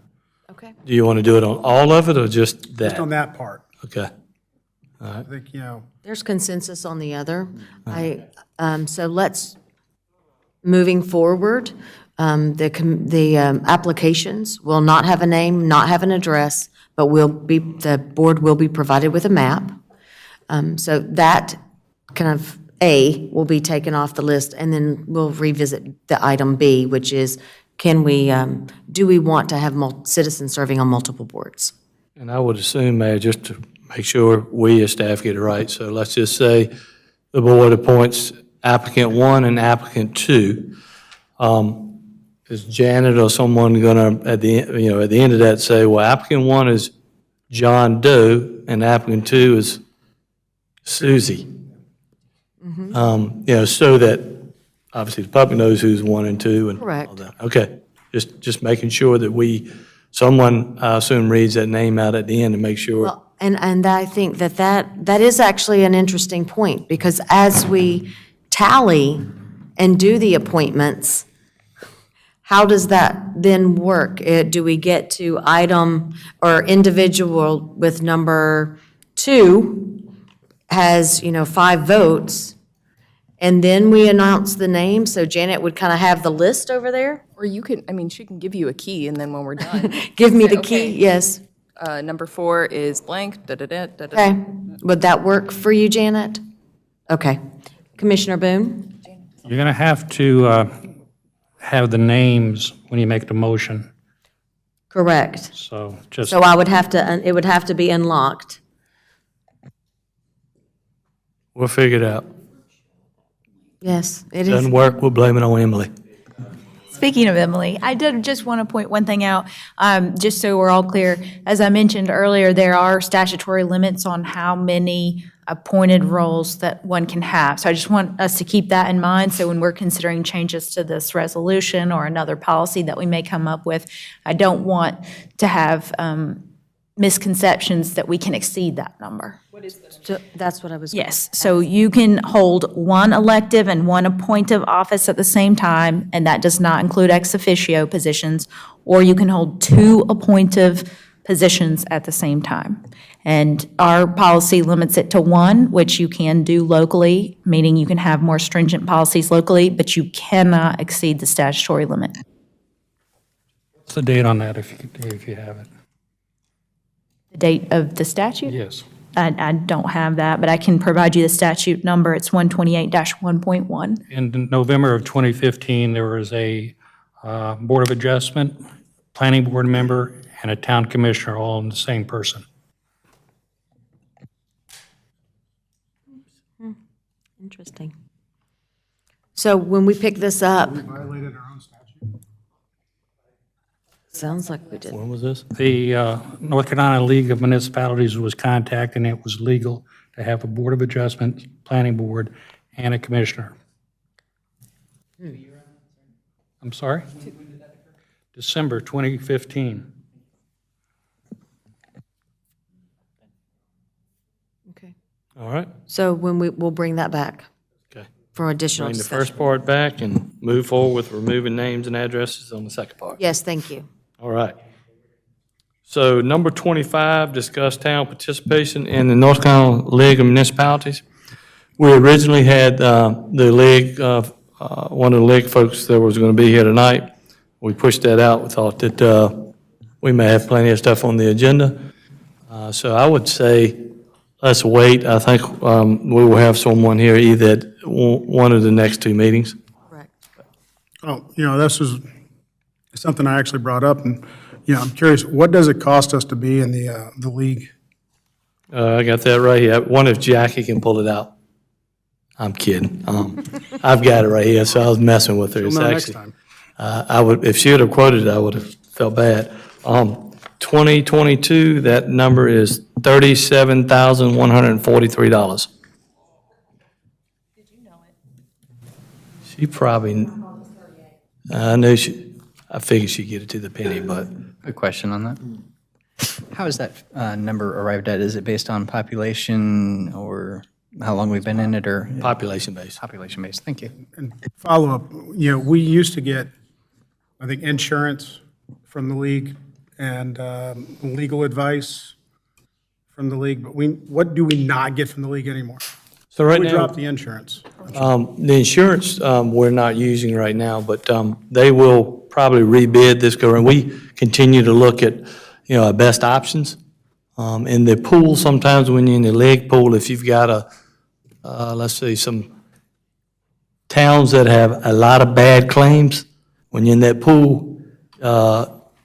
Okay. Do you want to do it on all of it or just just on that? that part. Okay. I think, There's consensus on the other. So let's, moving forward, the applications will not have a name, not have an address, but the board will be provided with a map. So that kind of A will be taken off the list, and then we'll revisit the item B, which is, do we want to have citizens serving on multiple boards? And I would assume, Mayor, just to make sure we as staff get it right, so let's just say the board appoints applicant 1 and applicant 2. Is Janet or someone gonna, at the end of that, say, well, applicant 1 is John Doe and applicant 2 is Susie? So that obviously the public knows who's 1 and 2 and all Correct. that. Okay, just making sure that someone, I assume, reads that name out at the end to make sure. Well, and I think that is actually an interesting point, because as we tally and do the appointments, how does that then work? Do we get to item or individual with number 2 has, 5 votes, and then we announce the name, so Janet would kind of have the list over there? Or you can, she can give you a key, and then when we're done. Give me say, the key, okay, yes. Number 4 is blank, da-da-da, da-da-da. Okay, would that work for you, Janet? Okay. Commissioner Boone? You're going to have to have the names when you make the motion, Correct. so just, So I would have to, it would have to be unlocked. We'll figure it out. Yes, it is. Doesn't work, we'll blame it on Emily. Speaking of Emily, I did just want to point one thing out, just so we're all clear. As I mentioned earlier, there are statutory limits on how many appointed roles that one can have. So I just want us to keep that in mind. So when we're considering changes to this resolution or another policy that we may come up with, I don't want to have misconceptions that we can exceed that number. So that's what I was. Yes, so you can hold 1 elective and 1 appointive office at the same time, and that does not include ex officio positions, or you can hold 2 appointive positions at the same time. And our policy limits it to 1, which you can do locally, meaning you can have more stringent policies locally, but you cannot exceed the statutory limit. what's the date on that, if you have it? The date of the statute? Yes. I don't have that, but I can provide you the statute number. It's 128-1.1. In November of 2015, there was a Board of Adjustment, Planning Board member, and a Town Commissioner, all in the same person. Interesting. So when we pick this up, Violated our own statute. sounds like we did. When was this? The North Carolina League of Municipalities was contacted, and it was legal to have a Board of Adjustment, Planning Board, and a Commissioner. I'm sorry? December 2015. Okay. All right, So when we'll bring that back okay. for additional Bring the discussion. first part back and move forward with removing names and addresses on the second part. Yes, thank you. All right. So number 25, discuss town participation in the North Carolina League of Municipalities. We originally had the league, one of the league folks that was going to be here tonight. We pushed that out. We thought that we may have plenty of stuff on the agenda. So I would say, let's wait. I think we will have someone here either at one of the next 2 meetings. Correct. Oh, this was something I actually brought up, and, I'm curious, what does it cost us to be in the league? I got that right here. One if Jackie can pull it out. I'm kidding. I've got it right here, so I was messing with her. She'll It's know next actually, time. I would, if she would have quoted it, I would have felt bad. 2022, that number is $37,143. Did you know it? She probably, I knew I figured she'd get it to the penny, but Good question on that. How is that number arrived at? Is it based on population or how long we've been in it or population-based. population-based? Thank you. And follow-up, we used to get, I think, insurance from the league and legal advice from the league, but what do we not get from the league anymore? So right We now, dropped the insurance. the insurance, we're not using right now, but they will probably rebid this go around. We continue to look at, our best options. In the pool, sometimes when you're in the league pool, if you've got let's see, some towns that have a lot of bad claims, when you're in that pool,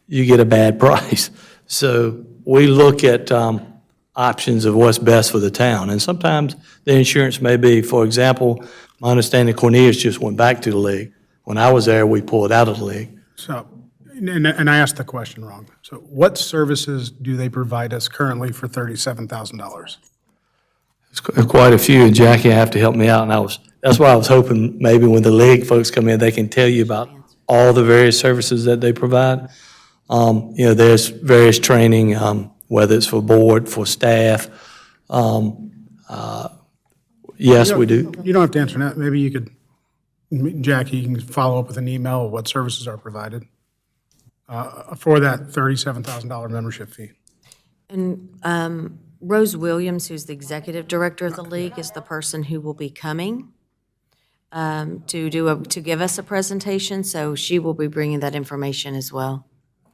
you get a bad price. So we look at options of what's best for the town. And sometimes the insurance may be, for example, my understanding Cornelius just went back to the league. When I was there, we pulled out of the league. So, and I asked the question wrong. So what services do they provide us currently for $37,000? It's quite a few, and Jackie, I have to help me out, and that's why I was hoping maybe when the league folks come in, they can tell you about all the various services that they provide. There's various training, whether it's for board, for staff. Yes, we do. You don't have to answer that. Maybe you could, Jackie, you can follow up with an email of what services are provided for that $37,000 membership fee. And Rose Williams, who's the executive director of the league, is the person who will be coming to give us a presentation, so she will be bringing that information as well.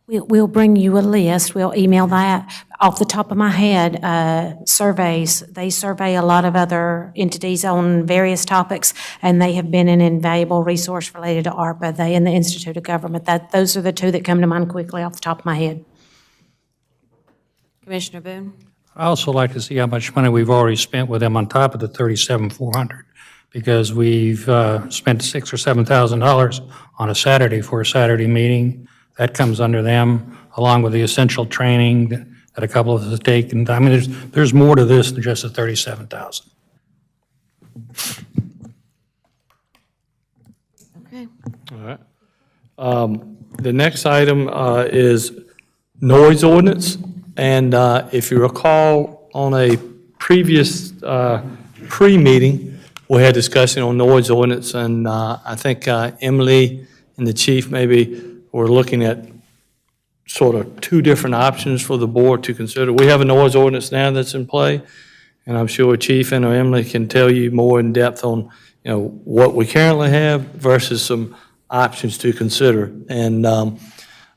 We'll bring you a list. We'll email that. Off the top of my head, surveys. They survey a lot of other entities on various topics, and they have been an invaluable resource related to ARPA. They and the Institute of Government. Those are the two that come to mind quickly off the top of my head. Commissioner Boone? I also like to see how much money we've already spent with them on top of the $37,400, because we've spent $6,000 or $7,000 on a Saturday for a Saturday meeting. That comes under them, along with the essential training that a couple of us have taken. I mean, there's more to this than just the $37,000. Okay. All right. The next item is noise ordinance. And if you recall, on a previous pre-meeting, we had discussion on noise ordinance, and I think Emily and the chief maybe were looking at sort of two different options for the board to consider. We have a noise ordinance now that's in play, and I'm sure Chief and Emily can tell you more in depth on, what we currently have versus some options to consider. And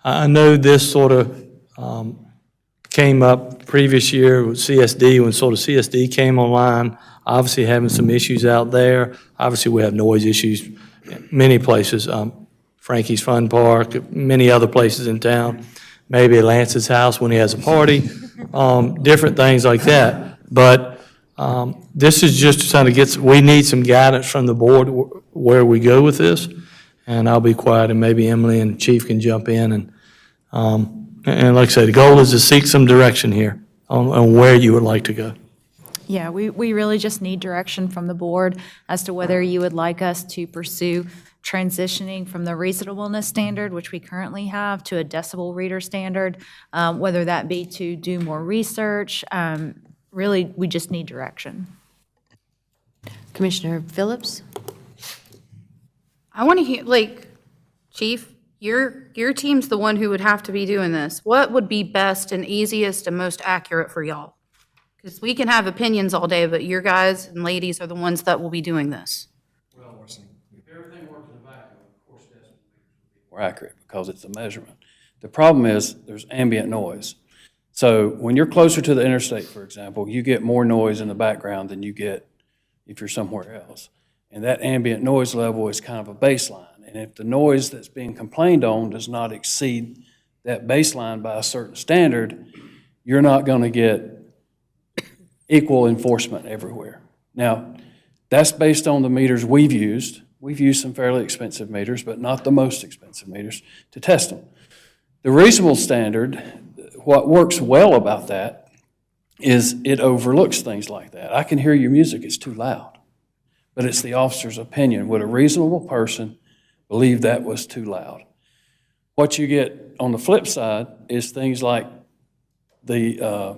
I know this sort of came up previous year with CSD, when sort of CSD came online, obviously having some issues out there. Obviously, we have noise issues in many places. Frankie's Fun Park, many other places in town, maybe at Lance's house when he has a party, different things like that. But this is just trying to we need some guidance from the board where we go with this. And I'll be quiet, and maybe Emily and the chief can jump in. And like I say, the goal is to seek some direction here on where you would like to go. Yeah, we really just need direction from the board as to whether you would like us to pursue transitioning from the reasonableness standard, which we currently have, to a decibel reader standard, whether that be to do more research. Really, we just need direction. Commissioner Phillips? I want to hear, Chief, your team's the one who would have to be doing this. What would be best and easiest and most accurate for y'all? Because we can have opinions all day, but your guys and ladies are the ones that will be doing this. If everything works in a vacuum, of course, that's more accurate because it's a measurement. The problem is there's ambient noise. So when you're closer to the interstate, for example, you get more noise in the background than you get if you're somewhere else. And that ambient noise level is kind of a baseline. And if the noise that's being complained on does not exceed that baseline by a certain standard, you're not going to get equal enforcement everywhere. Now, that's based on the meters we've used, we've used some fairly expensive meters, but not the most expensive meters, to test them. The reasonable standard, what works well about that is it overlooks things like that. I can hear your music, it's too loud, but it's the officer's opinion. Would a reasonable person believe that was too loud? What you get on the flip side is things like the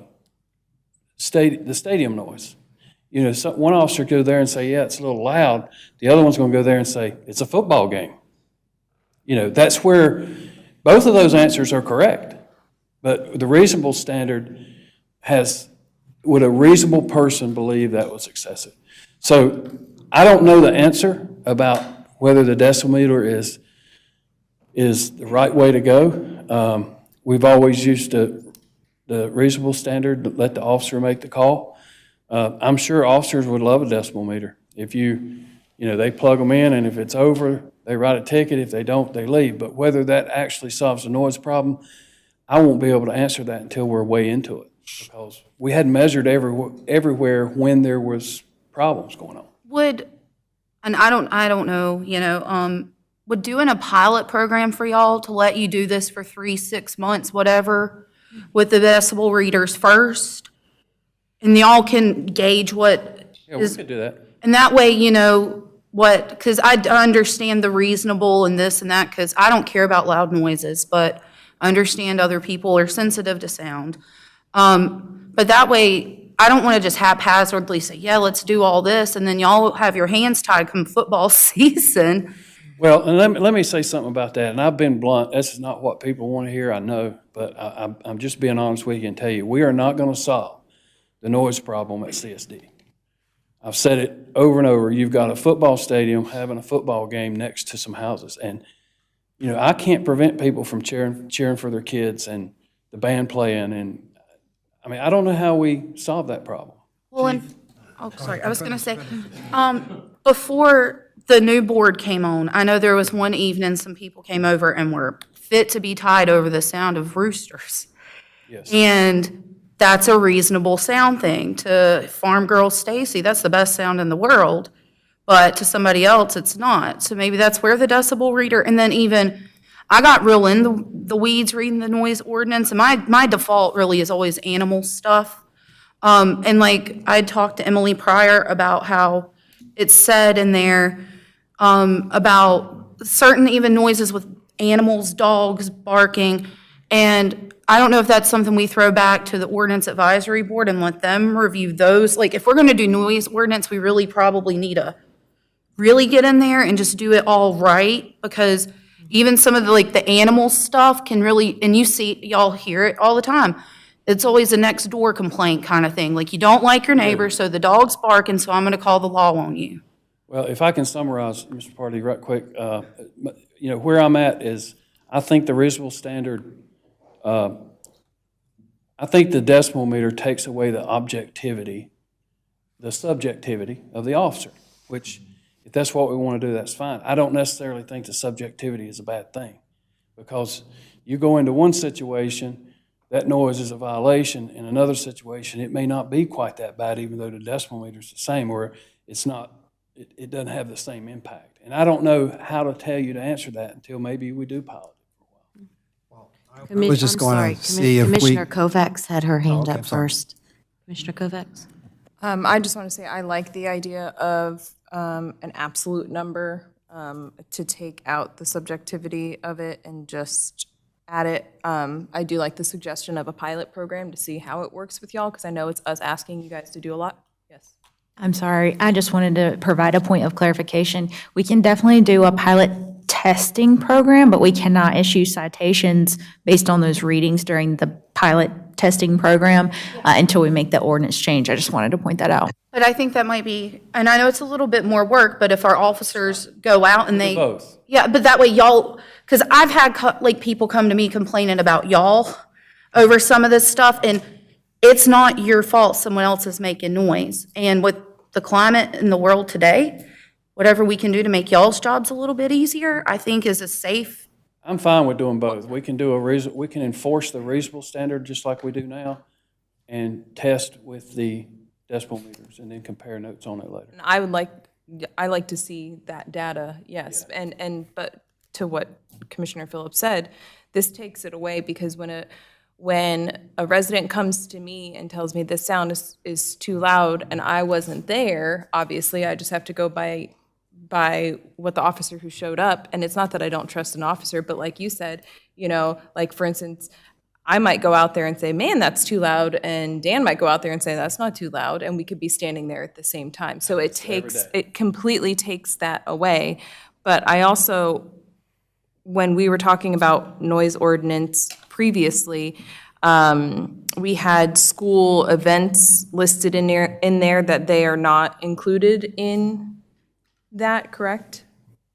stadium noise. You know, one officer could go there and say, yeah, it's a little loud. The other one's going to go there and say, it's a football game. You know, that's where both of those answers are correct. But the reasonable standard would a reasonable person believe that was excessive? So I don't know the answer about whether the decimeter is the right way to go. We've always used the reasonable standard, let the officer make the call. I'm sure officers would love a decimal meter. If they plug them in, and if it's over, they write a ticket. If they don't, they leave. But whether that actually solves the noise problem, I won't be able to answer that until we're way into it, because we hadn't measured everywhere when there was problems going on. And I don't know, would doing a pilot program for y'all to let you do this for 3, 6 months, whatever, with the decibel readers first, and y'all can gauge what Yeah, we could do that. and that way, because I understand the reasonable and this and that, because I don't care about loud noises, but I understand other people are sensitive to sound. But that way, I don't want to just haphazardly say, yeah, let's do all this, and then y'all have your hands tied come football season. Well, and let me say something about that, and I've been blunt. This is not what people want to hear, I know, but I'm just being honest with you and tell you, we are not going to solve the noise problem at CSD. I've said it over and over. You've got a football stadium having a football game next to some houses, and I can't prevent people from cheering for their kids and the band playing, and I don't know how we solve that problem. Well, sorry, I was going to say, before the new board came on, I know there was one evening some people came over and were fit to be tied over the sound of roosters. Yes. And that's a reasonable sound thing. To farm girl Stacy, that's the best sound in the world, but to somebody else, it's not. So maybe that's where the decibel reader, and then even, I got real in the weeds reading the noise ordinance, and my default really is always animal stuff. And like, I talked to Emily Pryor about how it said in there, about certain even noises with animals, dogs barking, and I don't know if that's something we throw back to the ordinance advisory board and let them review those. Like, if we're gonna do noise ordinance, we really probably need to really get in there and just do it all right, because even some of the animal stuff can really, and y'all hear it all the time. It's always a next door complaint kind of thing. Like, you don't like your neighbor, so the dog's barking, so I'm gonna call the law on you. Well, if I can summarize, Mr. Pardee, right quick, where I'm at is, I think the reasonable standard, I think the decimal meter takes away the objectivity, the subjectivity of the officer, which, if that's what we want to do, that's fine. I don't necessarily think the subjectivity is a bad thing, because you go into one situation, that noise is a violation. In another situation, it may not be quite that bad, even though the decimal meter is the same, or it doesn't have the same impact. And I don't know how to tell you to answer that until maybe we do pilot it for a while. I'm was just going sorry, to see if we. Commissioner Kovacs had her hand okay, up I'm sorry. first. Commissioner Kovacs? I just want to say I like the idea of an absolute number to take out the subjectivity of it and just add it. I do like the suggestion of a pilot program to see how it works with y'all, because I know it's us asking you guys to do a lot. Yes. I'm sorry, I just wanted to provide a point of clarification. We can definitely do a pilot testing program, but we cannot issue citations based on those readings during the pilot testing program until we make the ordinance change. I just wanted to point that out. But I think that might be, and I know it's a little bit more work, but if our officers go out and they. Both. Yeah, but that way y'all, because I've had people come to me complaining about y'all over some of this stuff, and it's not your fault someone else is making noise. And with the climate in the world today, whatever we can do to make y'all's jobs a little bit easier, I think is a safe. I'm fine with doing both. We can we can enforce the reasonable standard just like we do now, and test with the decibel meters, and then compare notes on it later. And I would like I like to see that data, yes. But to what Commissioner Phillips said, this takes it away because when a resident comes to me and tells me this sound is too loud and I wasn't there, obviously I just have to go by what the officer who showed up. And it's not that I don't trust an officer, but like you said, like for instance, I might go out there and say, man, that's too loud. And Dan might go out there and say, that's not too loud. And we could be standing there at the same time. So it completely takes that away. But I also, when we were talking about noise ordinance previously, we had school events listed in there that they are not included in that, correct?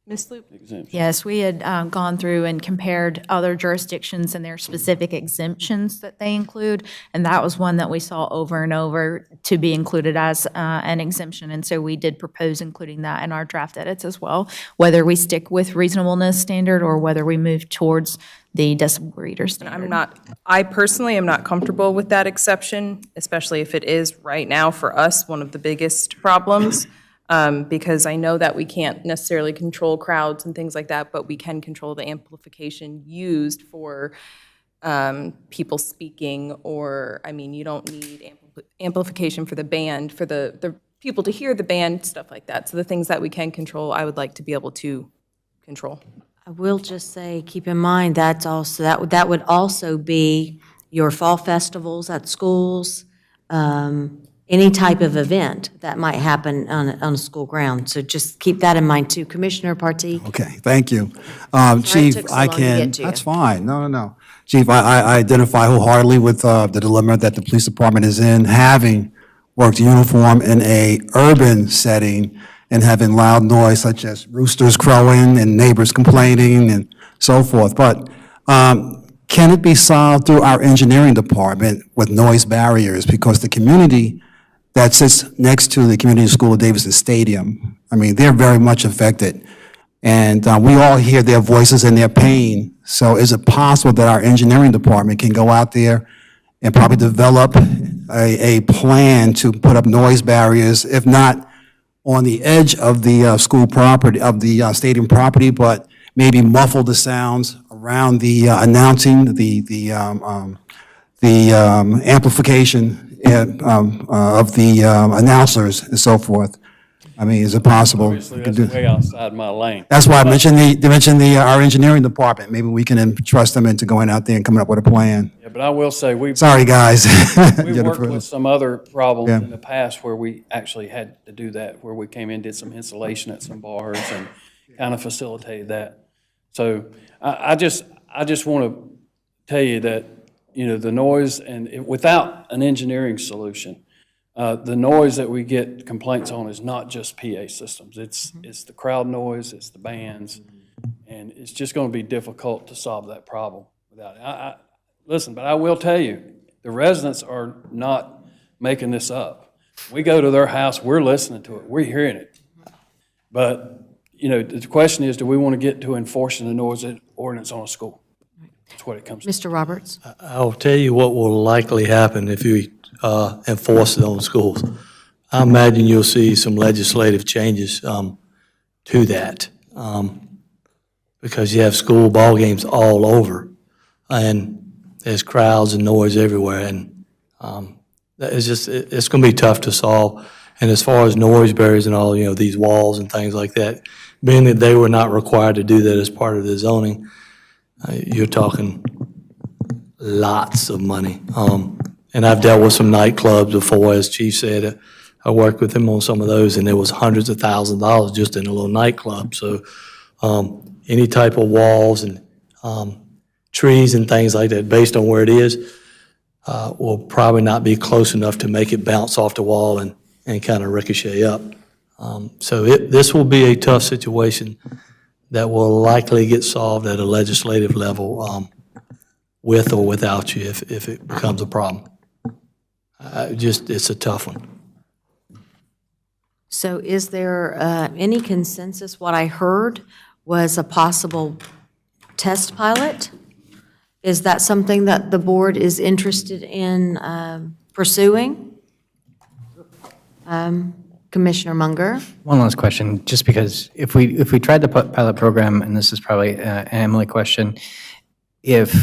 Ms. Loop? Yes, we had gone through and compared other jurisdictions and their specific exemptions that they include, and that was one that we saw over and over to be included as an exemption, and so we did propose including that in our draft edits as well, whether we stick with reasonableness standard or whether we move towards the decibel reader standard. I personally am not comfortable with that exception, especially if it is right now for us one of the biggest problems. Because I know that we can't necessarily control crowds and things like that, but we can control the amplification used for people speaking, or, I mean, you don't need amplification for the band, for the people to hear the band, stuff like that. So the things that we can control, I would like to be able to control. I will just say, keep in mind, that would also be your fall festivals at schools, any type of event that might happen on a school ground. So just keep that in mind too. Commissioner Partee? Okay, thank you. it Chief, took so I long to can, get to you. that's fine, no. Chief, I identify wholeheartedly with the dilemma that the police department is in, having worked uniform in a urban setting and having loud noise such as roosters crowing and neighbors complaining and so forth. But can it be solved through our engineering department with noise barriers? Because the community that sits next to the community school of Davidson Stadium, I mean, they're very much affected. And we all hear their voices and their pain. So is it possible that our engineering department can go out there and probably develop a plan to put up noise barriers, if not on the edge of the school property, of the stadium property, but maybe muffle the sounds around the announcing, the amplification of the announcers and so forth? I mean, is it possible? Obviously, that's way outside my lane. That's why I mentioned our engineering department. Maybe we can entrust them into going out there and coming up with a plan. Yeah, but I will say, Sorry, guys. we've worked with some other problems Yeah. in the past where we actually had to do that, where we came in, did some insulation at some bars and kind of facilitated that. So I just want to tell you that, the noise, and without an engineering solution, the noise that we get complaints on is not just PA systems. It's the crowd noise, it's the bands, and it's just going to be difficult to solve that problem without it. Listen, but I will tell you, the residents are not making this up. We go to their house, we're listening to it, we're hearing it. But, the question is, do we want to get to enforcing the noise ordinance on a school? That's what it comes to. Mr. Roberts? I'll tell you what will likely happen if you enforce it on schools. I imagine you'll see some legislative changes to that, because you have school ball games all over, and there's crowds and noise everywhere, and it's going to be tough to solve. And as far as noise barriers and all, these walls and things like that, being that they were not required to do that as part of the zoning, you're talking lots of money. And I've dealt with some nightclubs before, as Chief said. I worked with him on some of those, and there was hundreds of thousands of dollars just in a little nightclub. So any type of walls and trees and things like that, based on where it is, will probably not be close enough to make it bounce off the wall and kind of ricochet up. So this will be a tough situation that will likely get solved at a legislative level, with or without you, if it becomes a problem. It's a tough one. So is there any consensus? What I heard was a possible test pilot. Is that something that the board is interested in pursuing? Commissioner Munger? One last question, just because if we tried the pilot program, and this is probably an Emily question, if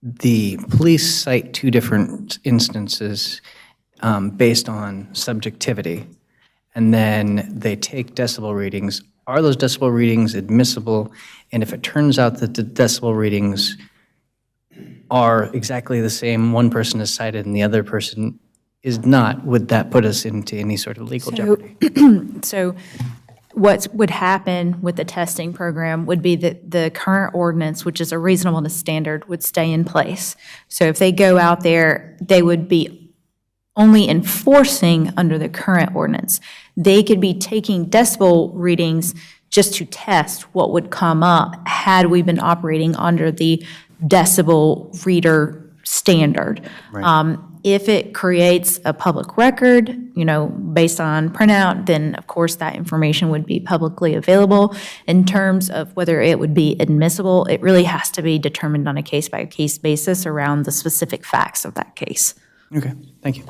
the police cite two different instances based on subjectivity, and then they take decibel readings, are those decibel readings admissible? And if it turns out that the decibel readings are exactly the same, one person is cited and the other person is not, would that put us into any sort of legal jeopardy? So what would happen with the testing program would be that the current ordinance, which is a reasonableness standard, would stay in place. So if they go out there, they would be only enforcing under the current ordinance. They could be taking decibel readings just to test what would come up had we been operating under the decibel reader standard. If it creates a public record, based on printout, then of course that information would be publicly available. In terms of whether it would be admissible, it really has to be determined on a case-by-case basis around the specific facts of that case. Okay, thank you.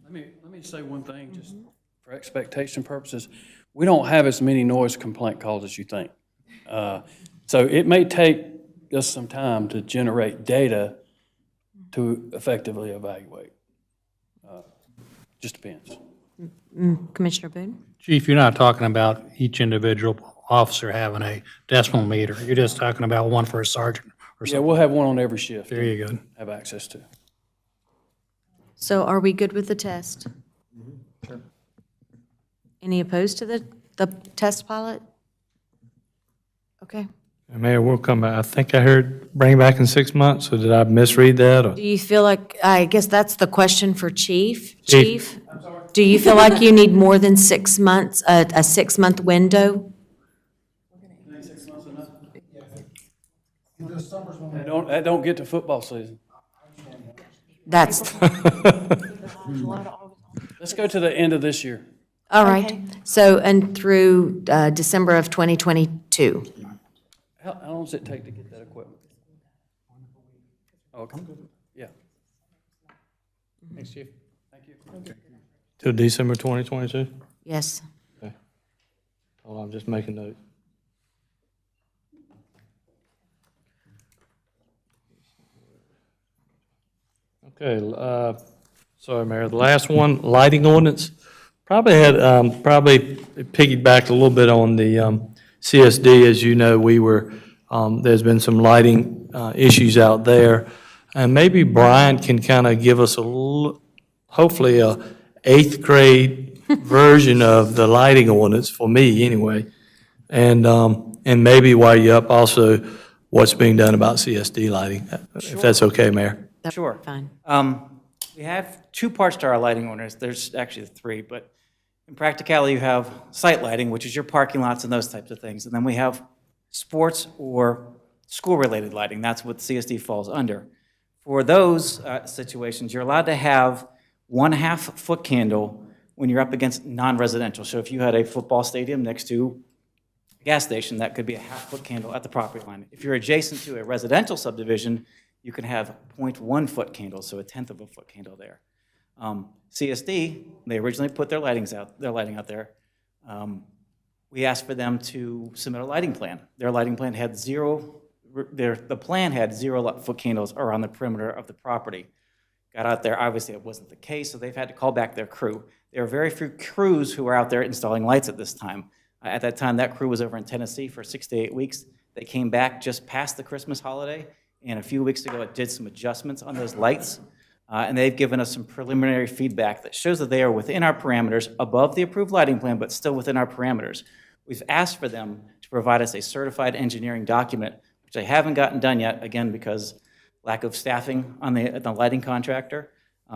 Let me say one thing, just for expectation purposes. We don't have as many noise complaint calls as you think. So it may take us some time to generate data to effectively evaluate. Just depends. Commissioner Boone? Chief, you're not talking about each individual officer having a decimal meter. You're just talking about one for a sergeant or Yeah, something. we'll have one on every shift. There you go. Have access to. So are we good with the test? Sure. Any opposed to the test pilot? Okay. Mayor, we'll come back. I think I heard bring back in 6 months, or did I misread that? Or? Do you feel like, I guess that's the question for Chief. Chief. Chief? Do you feel like you need more than 6 months, a 6-month window? That don't get to football season. That's, Let's go to the end of this year. all right. So, and through December of 2022. How long does it take to get that equipment? Okay. Yeah. Thanks, Chief. Thank you. Till December 2022? Yes. Hold on, I'm just making notes. Okay, sorry, Mayor. The last one, lighting ordinance, probably piggybacked a little bit on the CSD. As you know, there's been some lighting issues out there. And maybe Brian can kind of give us hopefully a 8th grade version of the lighting ordinance, for me anyway. And maybe while you're up, also what's being done about CSD lighting, if that's okay, Mayor. Sure. Fine. We have two parts to our lighting ordinance. There's actually 3, but in practicality, you have site lighting, which is your parking lots and those types of things. And then we have sports or school-related lighting. That's what CSD falls under. For those situations, you're allowed to have 1/2 foot candle when you're up against non-residential. So if you had a football stadium next to a gas station, that could be a 1/2 foot candle at the property line. If you're adjacent to a residential subdivision, you can have 0.1 foot candles, so 1/10 of a foot candle there. CSD, they originally put their lighting out there. We asked for them to submit a lighting plan. Their lighting plan had the plan had 0 foot candles around the perimeter of the property. Got out there, obviously it wasn't the case, so they've had to call back their crew. There are very few crews who are out there installing lights at this time. At that time, that crew was over in Tennessee for 6 to 8 weeks. They came back just past the Christmas holiday, and a few weeks ago, it did some adjustments on those lights, and they've given us some preliminary feedback that shows that they are within our parameters, above the approved lighting plan, but still within our parameters. We've asked for them to provide us a certified engineering document, which they haven't gotten done yet, again, because lack of staffing on the lighting contractor.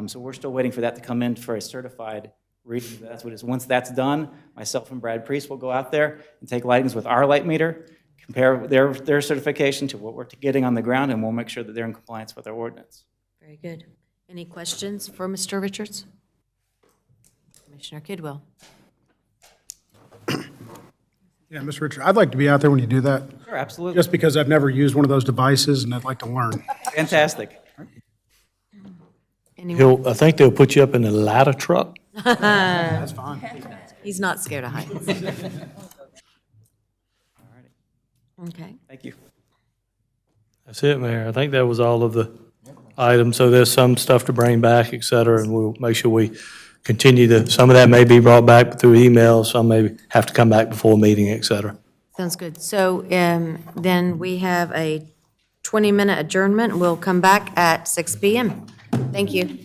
So we're still waiting for that to come in for a certified reading. That's what it is. Once that's done, myself and Brad Priest will go out there and take lightings with our light meter, compare their certification to what we're getting on the ground, and we'll make sure that they're in compliance with our ordinance. Very good. Any questions for Mr. Richards? Commissioner Kidwell? Yeah, Mr. Richard, I'd like to be out there when you do that, Sure, absolutely. just because I've never used one of those devices, and I'd like to learn. Fantastic. Anyone? I think they'll put you up in a ladder truck. That's fine. He's not scared of heights. Okay. Thank you. That's it, Mayor. I think that was all of the items. So there's some stuff to bring back, et cetera, and we'll make sure we continue some of that may be brought back through email, some may have to come back before a meeting, et cetera. Sounds good. So then we have a 20-minute adjournment. We'll come back at 6 PM. Thank you.